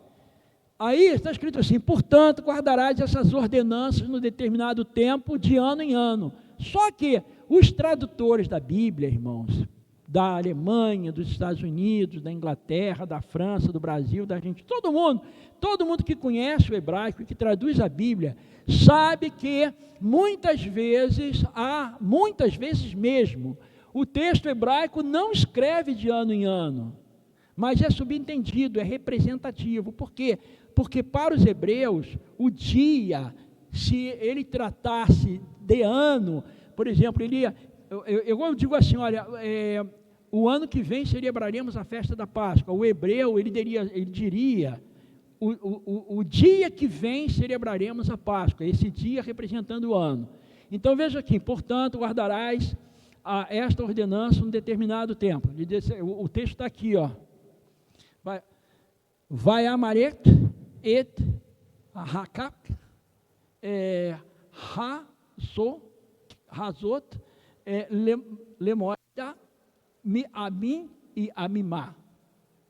Aí está escrito assim: portanto, guardarás essas ordenanças no determinado tempo, de ano em ano. Só que os tradutores da Bíblia, irmãos, da Alemanha, dos Estados Unidos, da Inglaterra, da França, do Brasil, da Argentina, todo mundo que conhece o hebraico e que traduz a Bíblia, sabe que muitas vezes mesmo, o texto hebraico não escreve de ano em ano, mas é subentendido, é representativo. Por quê? Porque para os hebreus, o dia, se ele tratasse de ano, por exemplo, eu digo assim, olha, o ano que vem celebraremos a festa da Páscoa. O hebreu, ele diria, o dia que vem celebraremos a Páscoa, esse dia representando o ano. Então veja aqui: portanto, guardarás esta ordenança um determinado tempo. O texto está aqui, ó. Vai Amarek et Hakak Hazot Lemoida Miamim e Amimá.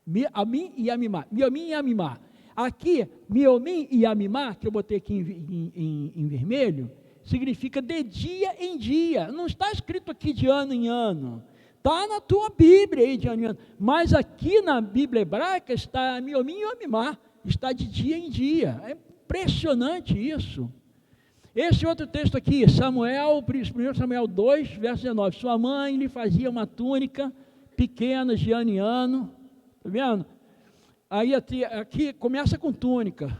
Miamim e Amimá. Miomim e Amimá. Aqui, Miomim e Amimá, que eu botei aqui em vermelho, significa de dia em dia. Não está escrito aqui de ano em ano. Está na tua Bíblia aí de ano em ano. Mas aqui na Bíblia hebraica está Miomim e Amimá. Está de dia em dia. É impressionante isso. Esse outro texto aqui, 1 Samuel 2, verso 19. Sua mãe lhe fazia uma túnica pequena de ano em ano. Está vendo? Aí aqui começa com túnica.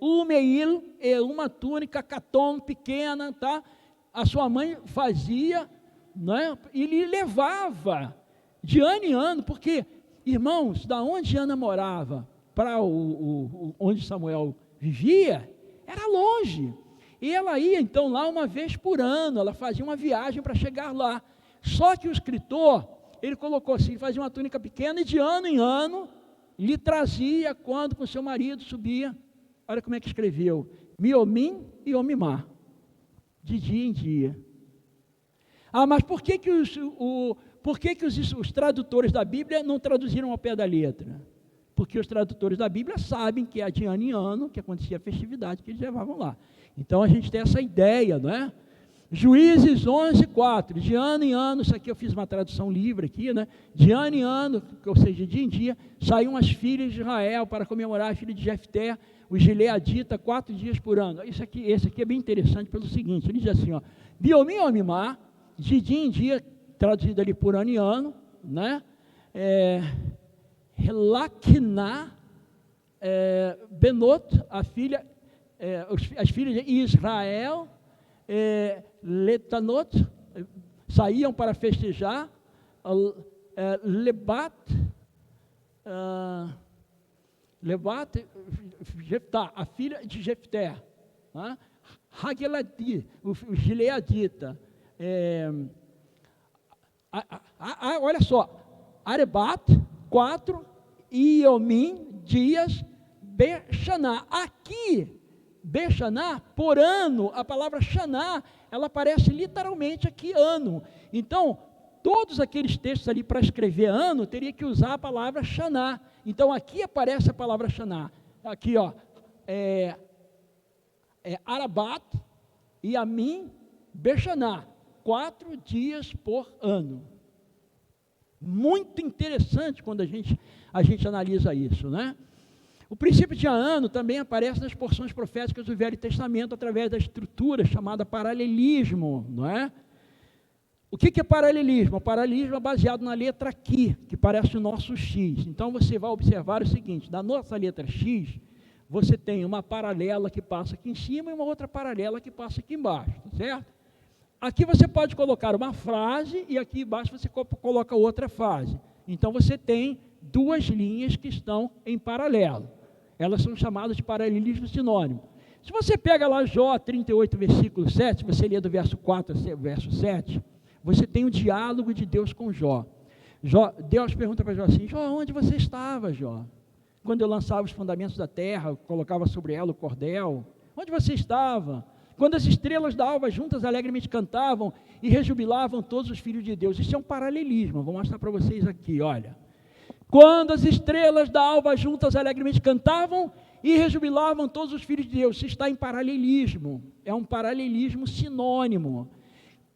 Umeil é uma túnica catom pequena, tá? A sua mãe fazia, né? E lhe levava de ano em ano, porque, irmãos, da onde Ana morava para onde Samuel vivia, era longe. E ela ia então lá uma vez por ano, ela fazia uma viagem para chegar lá. Só que o escritor, ele colocou assim, fazia uma túnica pequena e de ano em ano lhe trazia quando com seu marido subia. Olha como é que escreveu: Miomim e Omimá, de dia em dia. Ah, mas por que os tradutores da Bíblia não traduziram ao pé da letra? Porque os tradutores da Bíblia sabem que é de ano em ano que acontecia a festividade que eles levavam lá. Então a gente tem essa ideia, não é? Juízes 11, 4, de ano em ano, isso aqui eu fiz uma tradução livre aqui, né? De ano em ano, ou seja, de dia em dia, saíam as filhas de Israel para comemorar a filha de Jefté, o Gileadita, 4 dias por ano. Esse aqui é bem interessante pelo seguinte: ele diz assim, ó, Biomim Omimá, de dia em dia, traduzido ali por ano em ano, né? Relakná, Benot, as filhas de Israel, Letanot, saíam para festejar, Lebat, Jeftá, a filha de Jefté, né? Hageladi, o Gileadita, olha só, Arebat, 4, Iomim, dias, Bechaná. Aqui, Bechaná, por ano, a palavra Shaná, ela aparece literalmente aqui, ano. Então, todos aqueles textos ali para escrever ano, teria que usar a palavra Shaná. Então, aqui aparece a palavra Shaná. Aqui, ó, Arabat, Iamim, Bechaná, 4 dias por ano. Muito interessante quando a gente analisa isso, né? O princípio de ano também aparece nas porções proféticas do Velho Testamento através da estrutura chamada paralelismo, não é? O que é paralelismo? O paralelismo é baseado na letra Q, que parece o nosso X. Então você vai observar o seguinte: na nossa letra X, você tem uma paralela que passa aqui em cima e uma outra paralela que passa aqui embaixo, certo? Aqui você pode colocar uma frase e aqui embaixo você coloca outra frase. Então você tem duas linhas que estão em paralelo. Elas são chamadas de paralelismo sinônimo. Se você pega lá Jó 38, versículo 7, você lê do verso 4 ao verso 7, você tem o diálogo de Deus com Jó. Deus pergunta para Jó assim: Jó, onde você estava, Jó? Quando eu lançava os fundamentos da terra, eu colocava sobre ela o cordel, onde você estava? Quando as estrelas da alva juntas alegremente cantavam e rejubilavam todos os filhos de Deus. Isso é um paralelismo, vou mostrar para vocês aqui, olha. Quando as estrelas da alva juntas alegremente cantavam e rejubilavam todos os filhos de Deus. Isso está em paralelismo, é um paralelismo sinônimo.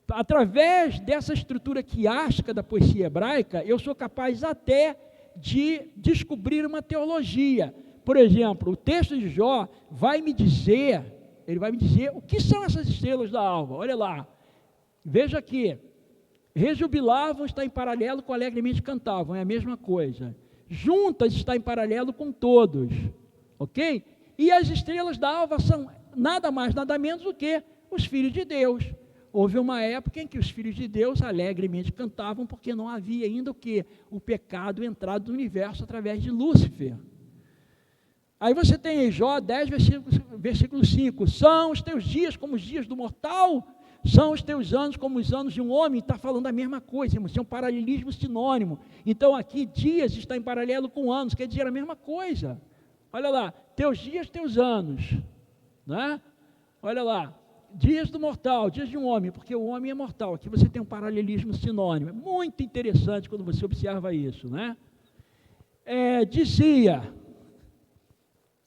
Através dessa estrutura quiástica da poesia hebraica, eu sou capaz até de descobrir uma teologia. Por exemplo, o texto de Jó vai me dizer o que são essas estrelas da alva. Olha lá, veja aqui, rejubilavam está em paralelo com alegremente cantavam, é a mesma coisa. Juntas está em paralelo com todos, ok? E as estrelas da alva são nada mais, nada menos do que os filhos de Deus. Houve uma época em que os filhos de Deus alegremente cantavam, porque não havia ainda o que? O pecado entrado no universo através de Lúcifer. Aí você tem em Jó 10, versículo 5, são os teus dias como os dias do mortal, são os teus anos como os anos de um homem. Está falando a mesma coisa, irmão, isso é um paralelismo sinônimo. Então aqui dias está em paralelo com anos, quer dizer a mesma coisa. Olha lá, teus dias, teus anos, né? Olha lá, dias do mortal, dias de um homem, porque o homem é mortal. Aqui você tem um paralelismo sinônimo, é muito interessante quando você observa isso, né?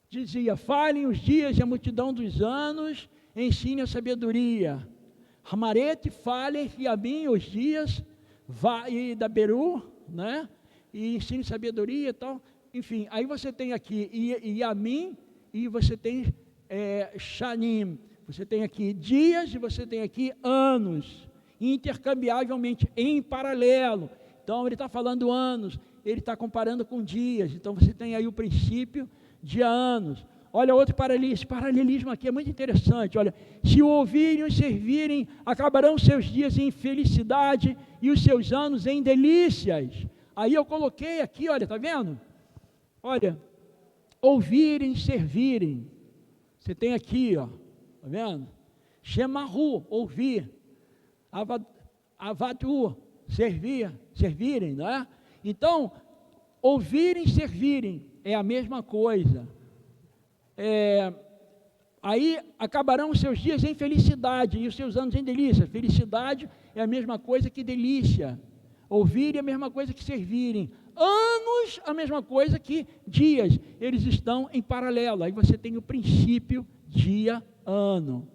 Dizia, falem os dias e a multidão dos anos, ensine a sabedoria. Ramarete, falem e a mim os dias, e da Beru, né? E ensine sabedoria e tal. Enfim, aí você tem aqui e a mim, e você tem Shanim. Você tem aqui dias e você tem aqui anos, intercambiavelmente, em paralelo. Então ele está falando anos, ele está comparando com dias. Então você tem aí o princípio de anos. Olha outro paralelismo, esse paralelismo aqui é muito interessante. Olha, se o ouvirem e o servirem, acabarão seus dias em felicidade e os seus anos em delícias. Aí eu coloquei aqui, olha, está vendo? Olha, ouvirem e servirem. Você tem aqui, ó, está vendo? Shemahu, ouvir. Avadu, servirem, não é? Então, ouvirem e servirem é a mesma coisa. Aí acabarão os seus dias em felicidade e os seus anos em delícia. Felicidade é a mesma coisa que delícia. Ouvir é a mesma coisa que servirem. Anos, a mesma coisa que dias. Eles estão em paralelo. Aí você tem o princípio dia, ano.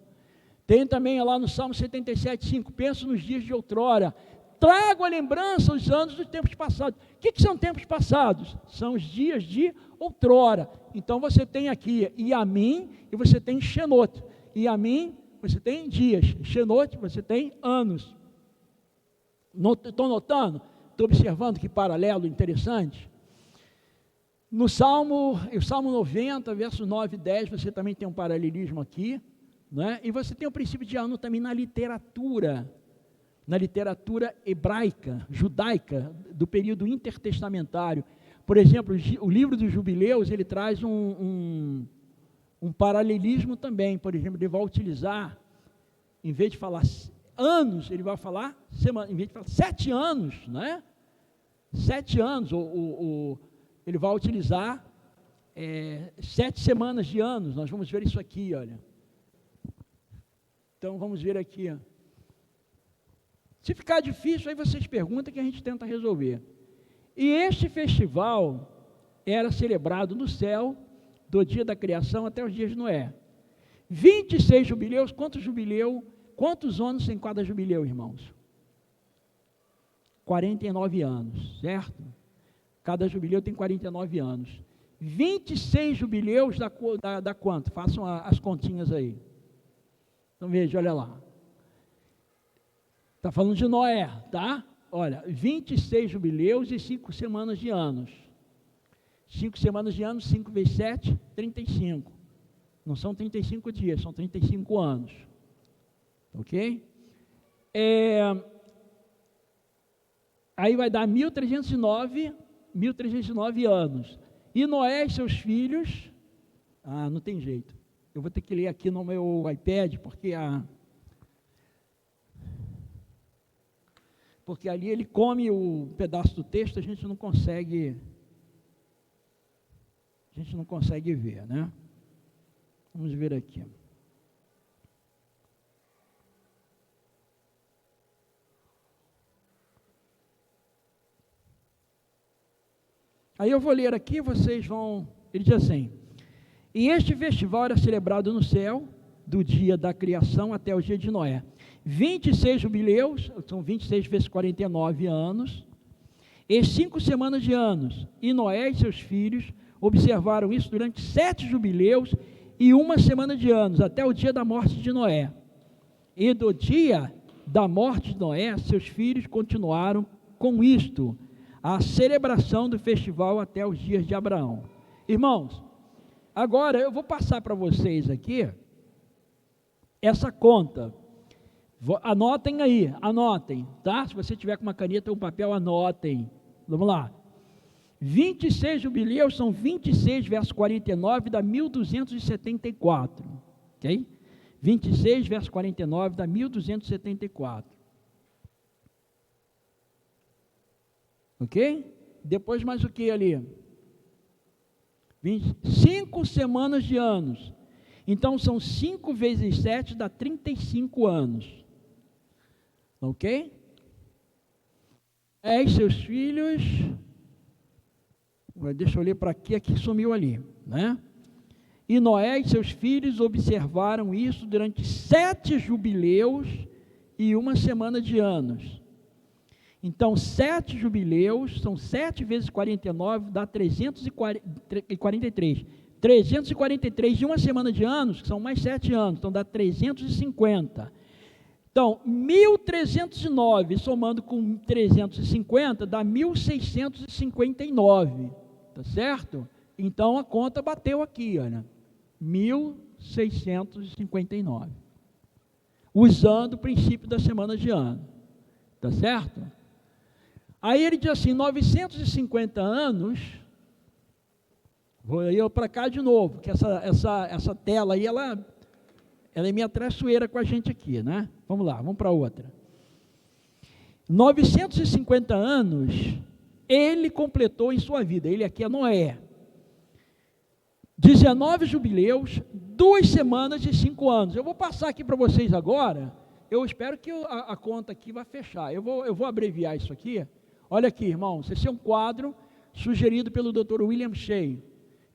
Tem também lá no Salmo 77:5, penso nos dias de outrora, trago à lembrança os anos dos tempos passados. O que são tempos passados? São os dias de outrora. Então você tem aqui Yamim e você tem Shenot. Yamim, você tem dias. Shenot, você tem anos. Estou notando? Estou observando que paralelo interessante. No Salmo 90, versos 9 e 10, você também tem um paralelismo aqui, né? E você tem o princípio de ano também na literatura hebraica, judaica, do período intertestamentário. Por exemplo, o livro dos Jubileus, ele traz um paralelismo também. Por exemplo, ele vai utilizar, em vez de falar anos, ele vai falar semana, em vez de falar 7 anos, né? 7 anos, ele vai utilizar 7 semanas de anos. Nós vamos ver isso aqui, olha. Então, vamos ver aqui, ó. Se ficar difícil, aí vocês perguntam que a gente tenta resolver. E este festival era celebrado no céu, do dia da criação até os dias de Noé. 26 jubileus, quantos anos tem cada jubileu, irmãos? 49 anos, certo? Cada jubileu tem 49 anos. 26 jubileus dá quanto? Façam as continhas aí. Então veja, olha lá. Está falando de Noé, tá? Olha, 26 jubileus e 5 semanas de anos. 5 semanas de anos, 5 vezes 7, 35. Não são 35 dias, são 35 anos. Ok? Aí vai dar 1309 anos. E Noé e seus filhos, não tem jeito. Eu vou ter que ler aqui no meu iPad, porque ali ele come o pedaço do texto, a gente não consegue ver, né? Vamos ver aqui. Aí eu vou ler aqui, vocês vão... Ele diz assim: e este festival era celebrado no céu, do dia da criação até o dia de Noé. 26 jubileus, são 26 vezes 49 anos, e 5 semanas de anos. E Noé e seus filhos observaram isso durante 7 jubileus e 1 semana de anos, até o dia da morte de Noé. E do dia da morte de Noé, seus filhos continuaram com isto, a celebração do festival até os dias de Abraão. Irmãos, agora eu vou passar para vocês aqui essa conta. Anotem aí, anotem, tá? Se você tiver com uma caneta ou um papel, anotem. Vamos lá. 26 jubileus são 26 verso 49 dá 1274, ok? 26 verso 49 dá 1274. Ok? Depois mais o que ali? 5 semanas de anos. Então são 5 vezes 7 dá 35 anos. Ok? Seus filhos. Deixa eu ler para aqui sumiu ali, né? E Noé e seus filhos observaram isso durante 7 jubileus e 1 semana de anos. Então, 7 jubileus, são 7 vezes 49, dá 343. 343 de 1 semana de anos, que são mais 7 anos, então dá 350. Então, 1309, somando com 350, dá 1659, tá certo? Então, a conta bateu aqui, olha, 1659. Usando o princípio da semana de ano, tá certo? Aí ele diz assim, 950 anos, vou eu para cá de novo, que essa tela aí, ela é meio traiçoeira com a gente aqui, né? Vamos lá, vamos para outra. 950 anos, ele completou em sua vida, ele aqui é Noé. 19 jubileus, 2 semanas e 5 anos. Eu vou passar aqui para vocês agora, eu espero que a conta aqui vai fechar. Eu vou abreviar isso aqui. Olha aqui, irmãos, esse é um quadro sugerido pelo Dr. William Shea.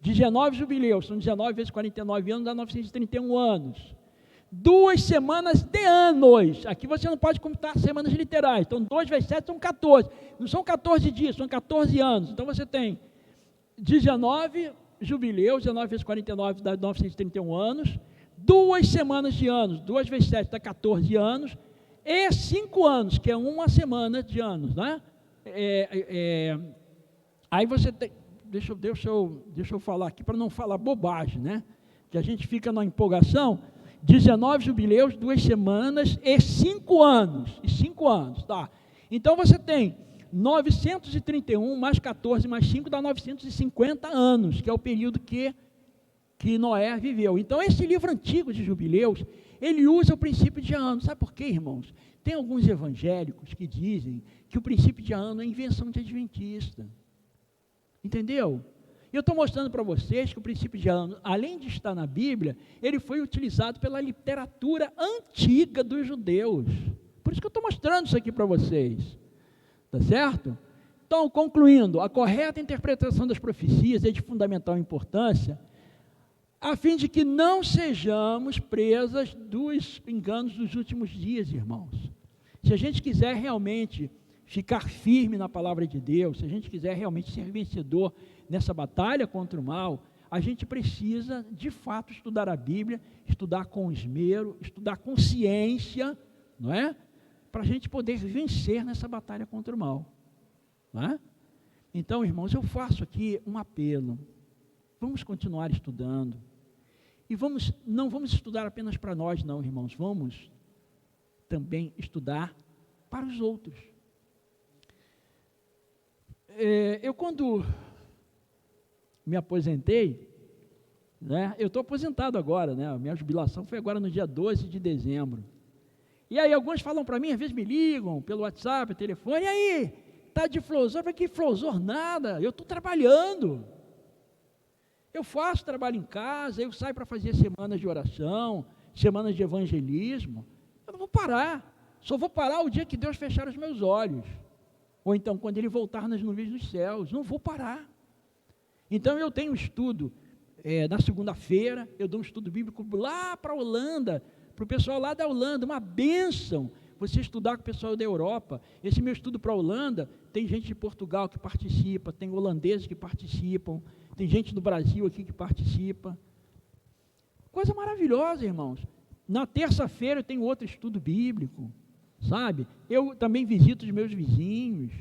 19 jubileus, são 19 vezes 49 anos, dá 931 anos. 2 semanas de anos. Aqui você não pode computar semanas literais. Então, 2 vezes 7 são 14. Não são 14 dias, são 14 anos. Então, você tem 19 jubileus, 19 vezes 49 dá 931 anos. 2 semanas de anos, 2 vezes 7 dá 14 anos. E 5 anos, que é 1 semana de anos, né? Aí você tem, deixa eu falar aqui para não falar bobagem, né? Que a gente fica na empolgação. 19 jubileus, 2 semanas e 5 anos. E 5 anos, tá? Então você tem 931 mais 14 mais 5 dá 950 anos, que é o período que Noé viveu. Então esse livro antigo de jubileus, ele usa o princípio de ano. Sabe por quê, irmãos? Tem alguns evangélicos que dizem que o princípio de ano é invenção de adventista. Entendeu? Eu estou mostrando para vocês que o princípio de ano, além de estar na Bíblia, ele foi utilizado pela literatura antiga dos judeus. Por isso que eu estou mostrando isso aqui para vocês. Tá certo? Então, concluindo, a correta interpretação das profecias é de fundamental importância, a fim de que não sejamos presas dos enganos dos últimos dias, irmãos. Se a gente quiser realmente ficar firme na palavra de Deus, se a gente quiser realmente ser vencedor nessa batalha contra o mal, a gente precisa, de fato, estudar a Bíblia, estudar com esmero, estudar com ciência, não é? Para a gente poder vencer nessa batalha contra o mal, não é? Então, irmãos, eu faço aqui um apelo, vamos continuar estudando, e não vamos estudar apenas para nós não, irmãos, vamos também estudar para os outros. Eu quando me aposentei, né? Eu estou aposentado agora, né? A minha jubilação foi agora no dia 12 de dezembro. E aí alguns falam para mim, às vezes me ligam pelo WhatsApp, telefone, e aí, tá de flosor? Eu falei, que flosor nada, eu estou trabalhando. Eu faço trabalho em casa, eu saio para fazer semanas de oração, semanas de evangelismo. Eu não vou parar, só vou parar o dia que Deus fechar os meus olhos. Ou então quando Ele voltar nas nuvens dos céus, não vou parar. Então eu tenho estudo, na segunda-feira, eu dou um estudo bíblico lá para a Holanda, para o pessoal lá da Holanda, uma bênção, você estudar com o pessoal da Europa. Esse meu estudo para a Holanda, tem gente de Portugal que participa, tem holandeses que participam, tem gente do Brasil aqui que participa. Coisa maravilhosa, irmãos. Na terça-feira eu tenho outro estudo bíblico, sabe? Eu também visito os meus vizinhos.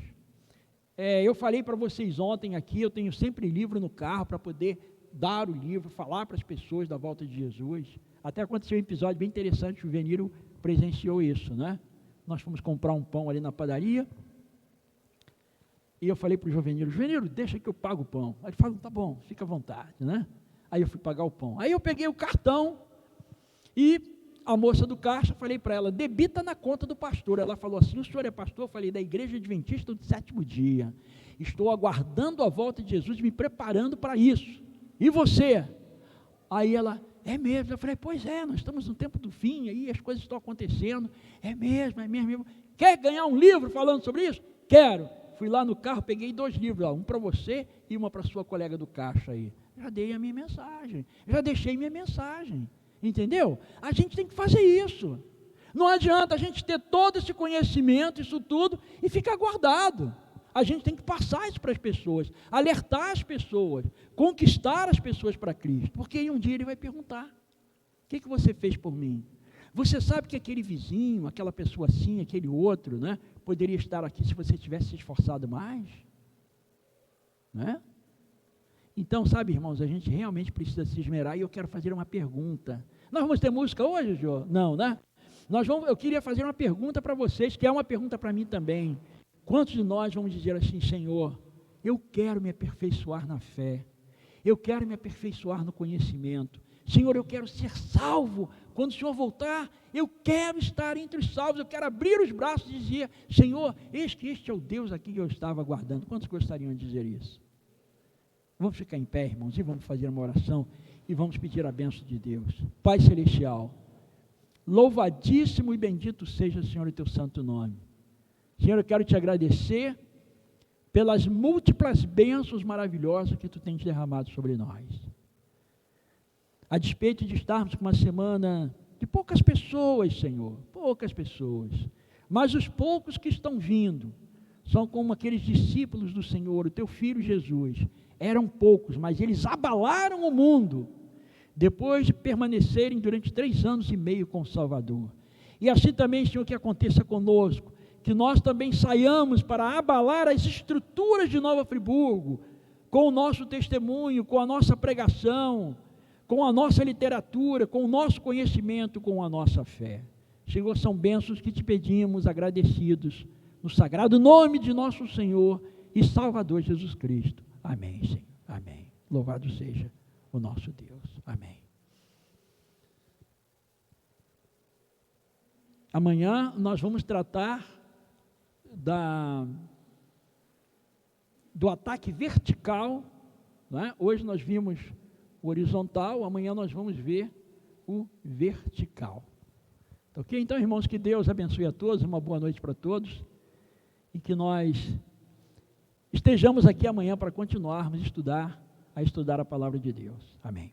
Eu falei para vocês ontem aqui, eu tenho sempre livro no carro para poder dar o livro, falar para as pessoas da volta de Jesus. Até aconteceu um episódio bem interessante, o Veniro presenciou isso, né? Nós fomos comprar um pão ali na padaria, e eu falei para o Juveniro, deixa que eu pago o pão. Aí ele falou, tá bom, fica à vontade, né? Aí eu fui pagar o pão. Aí eu peguei o cartão, e a moça do caixa, falei para ela, debita na conta do pastor. Ela falou assim, o senhor é pastor? Eu falei, da Igreja Adventista do Sétimo Dia. Estou aguardando a volta de Jesus, me preparando para isso. E você? Aí ela, é mesmo. Eu falei, pois é, nós estamos no tempo do fim, aí as coisas estão acontecendo. É mesmo. Quer ganhar um livro falando sobre isso? Quero. Fui lá no carro, peguei 2 livros, um para você e uma para a sua colega do caixa aí. Já dei a minha mensagem, já deixei minha mensagem. Entendeu? A gente tem que fazer isso. Não adianta a gente ter todo esse conhecimento, isso tudo, e ficar guardado. A gente tem que passar isso para as pessoas, alertar as pessoas, conquistar as pessoas para Cristo, porque um dia Ele vai perguntar, o que você fez por mim? Você sabe que aquele vizinho, aquela pessoa assim, aquele outro, né, poderia estar aqui se você tivesse se esforçado mais? Né? Então, sabe, irmãos, a gente realmente precisa se esmerar, e eu quero fazer uma pergunta. Nós vamos ter música hoje, Jô? Não, né? Eu queria fazer uma pergunta para vocês, que é uma pergunta para mim também. Quantos de nós vamos dizer assim, Senhor, eu quero me aperfeiçoar na fé, eu quero me aperfeiçoar no conhecimento, Senhor, eu quero ser salvo, quando o Senhor voltar, eu quero estar entre os salvos, eu quero abrir os braços e dizer, Senhor, eis que este é o Deus aqui que eu estava aguardando. Quantos gostariam de dizer isso? Vamos ficar em pé, irmãos, e vamos fazer uma oração, e vamos pedir a bênção de Deus. Pai Celestial, louvadíssimo e bendito seja, Senhor, o teu santo nome. Senhor, eu quero te agradecer pelas múltiplas bênçãos maravilhosas que tu tens derramado sobre nós. A despeito de estarmos com uma semana de poucas pessoas, Senhor, poucas pessoas, mas os poucos que estão vindo são como aqueles discípulos do Senhor, o teu Filho Jesus. Eram poucos, mas eles abalaram o mundo, depois de permanecerem durante 3 anos e meio com o Salvador. E assim também, Senhor, que aconteça conosco, que nós também saiamos para abalar as estruturas de Nova Friburgo, com o nosso testemunho, com a nossa pregação, com a nossa literatura, com o nosso conhecimento, com a nossa fé. Senhor, são bênçãos que te pedimos, agradecidos, no sagrado nome de nosso Senhor e Salvador Jesus Cristo. Amém, Senhor. Amém. Louvado seja o nosso Deus. Amém. Amanhã nós vamos tratar do ataque vertical, né? Hoje nós vimos o horizontal, amanhã nós vamos ver o vertical. Ok? Então, irmãos, que Deus abençoe a todos, uma boa noite para todos, e que nós estejamos aqui amanhã para continuarmos a estudar a palavra de Deus. Amém.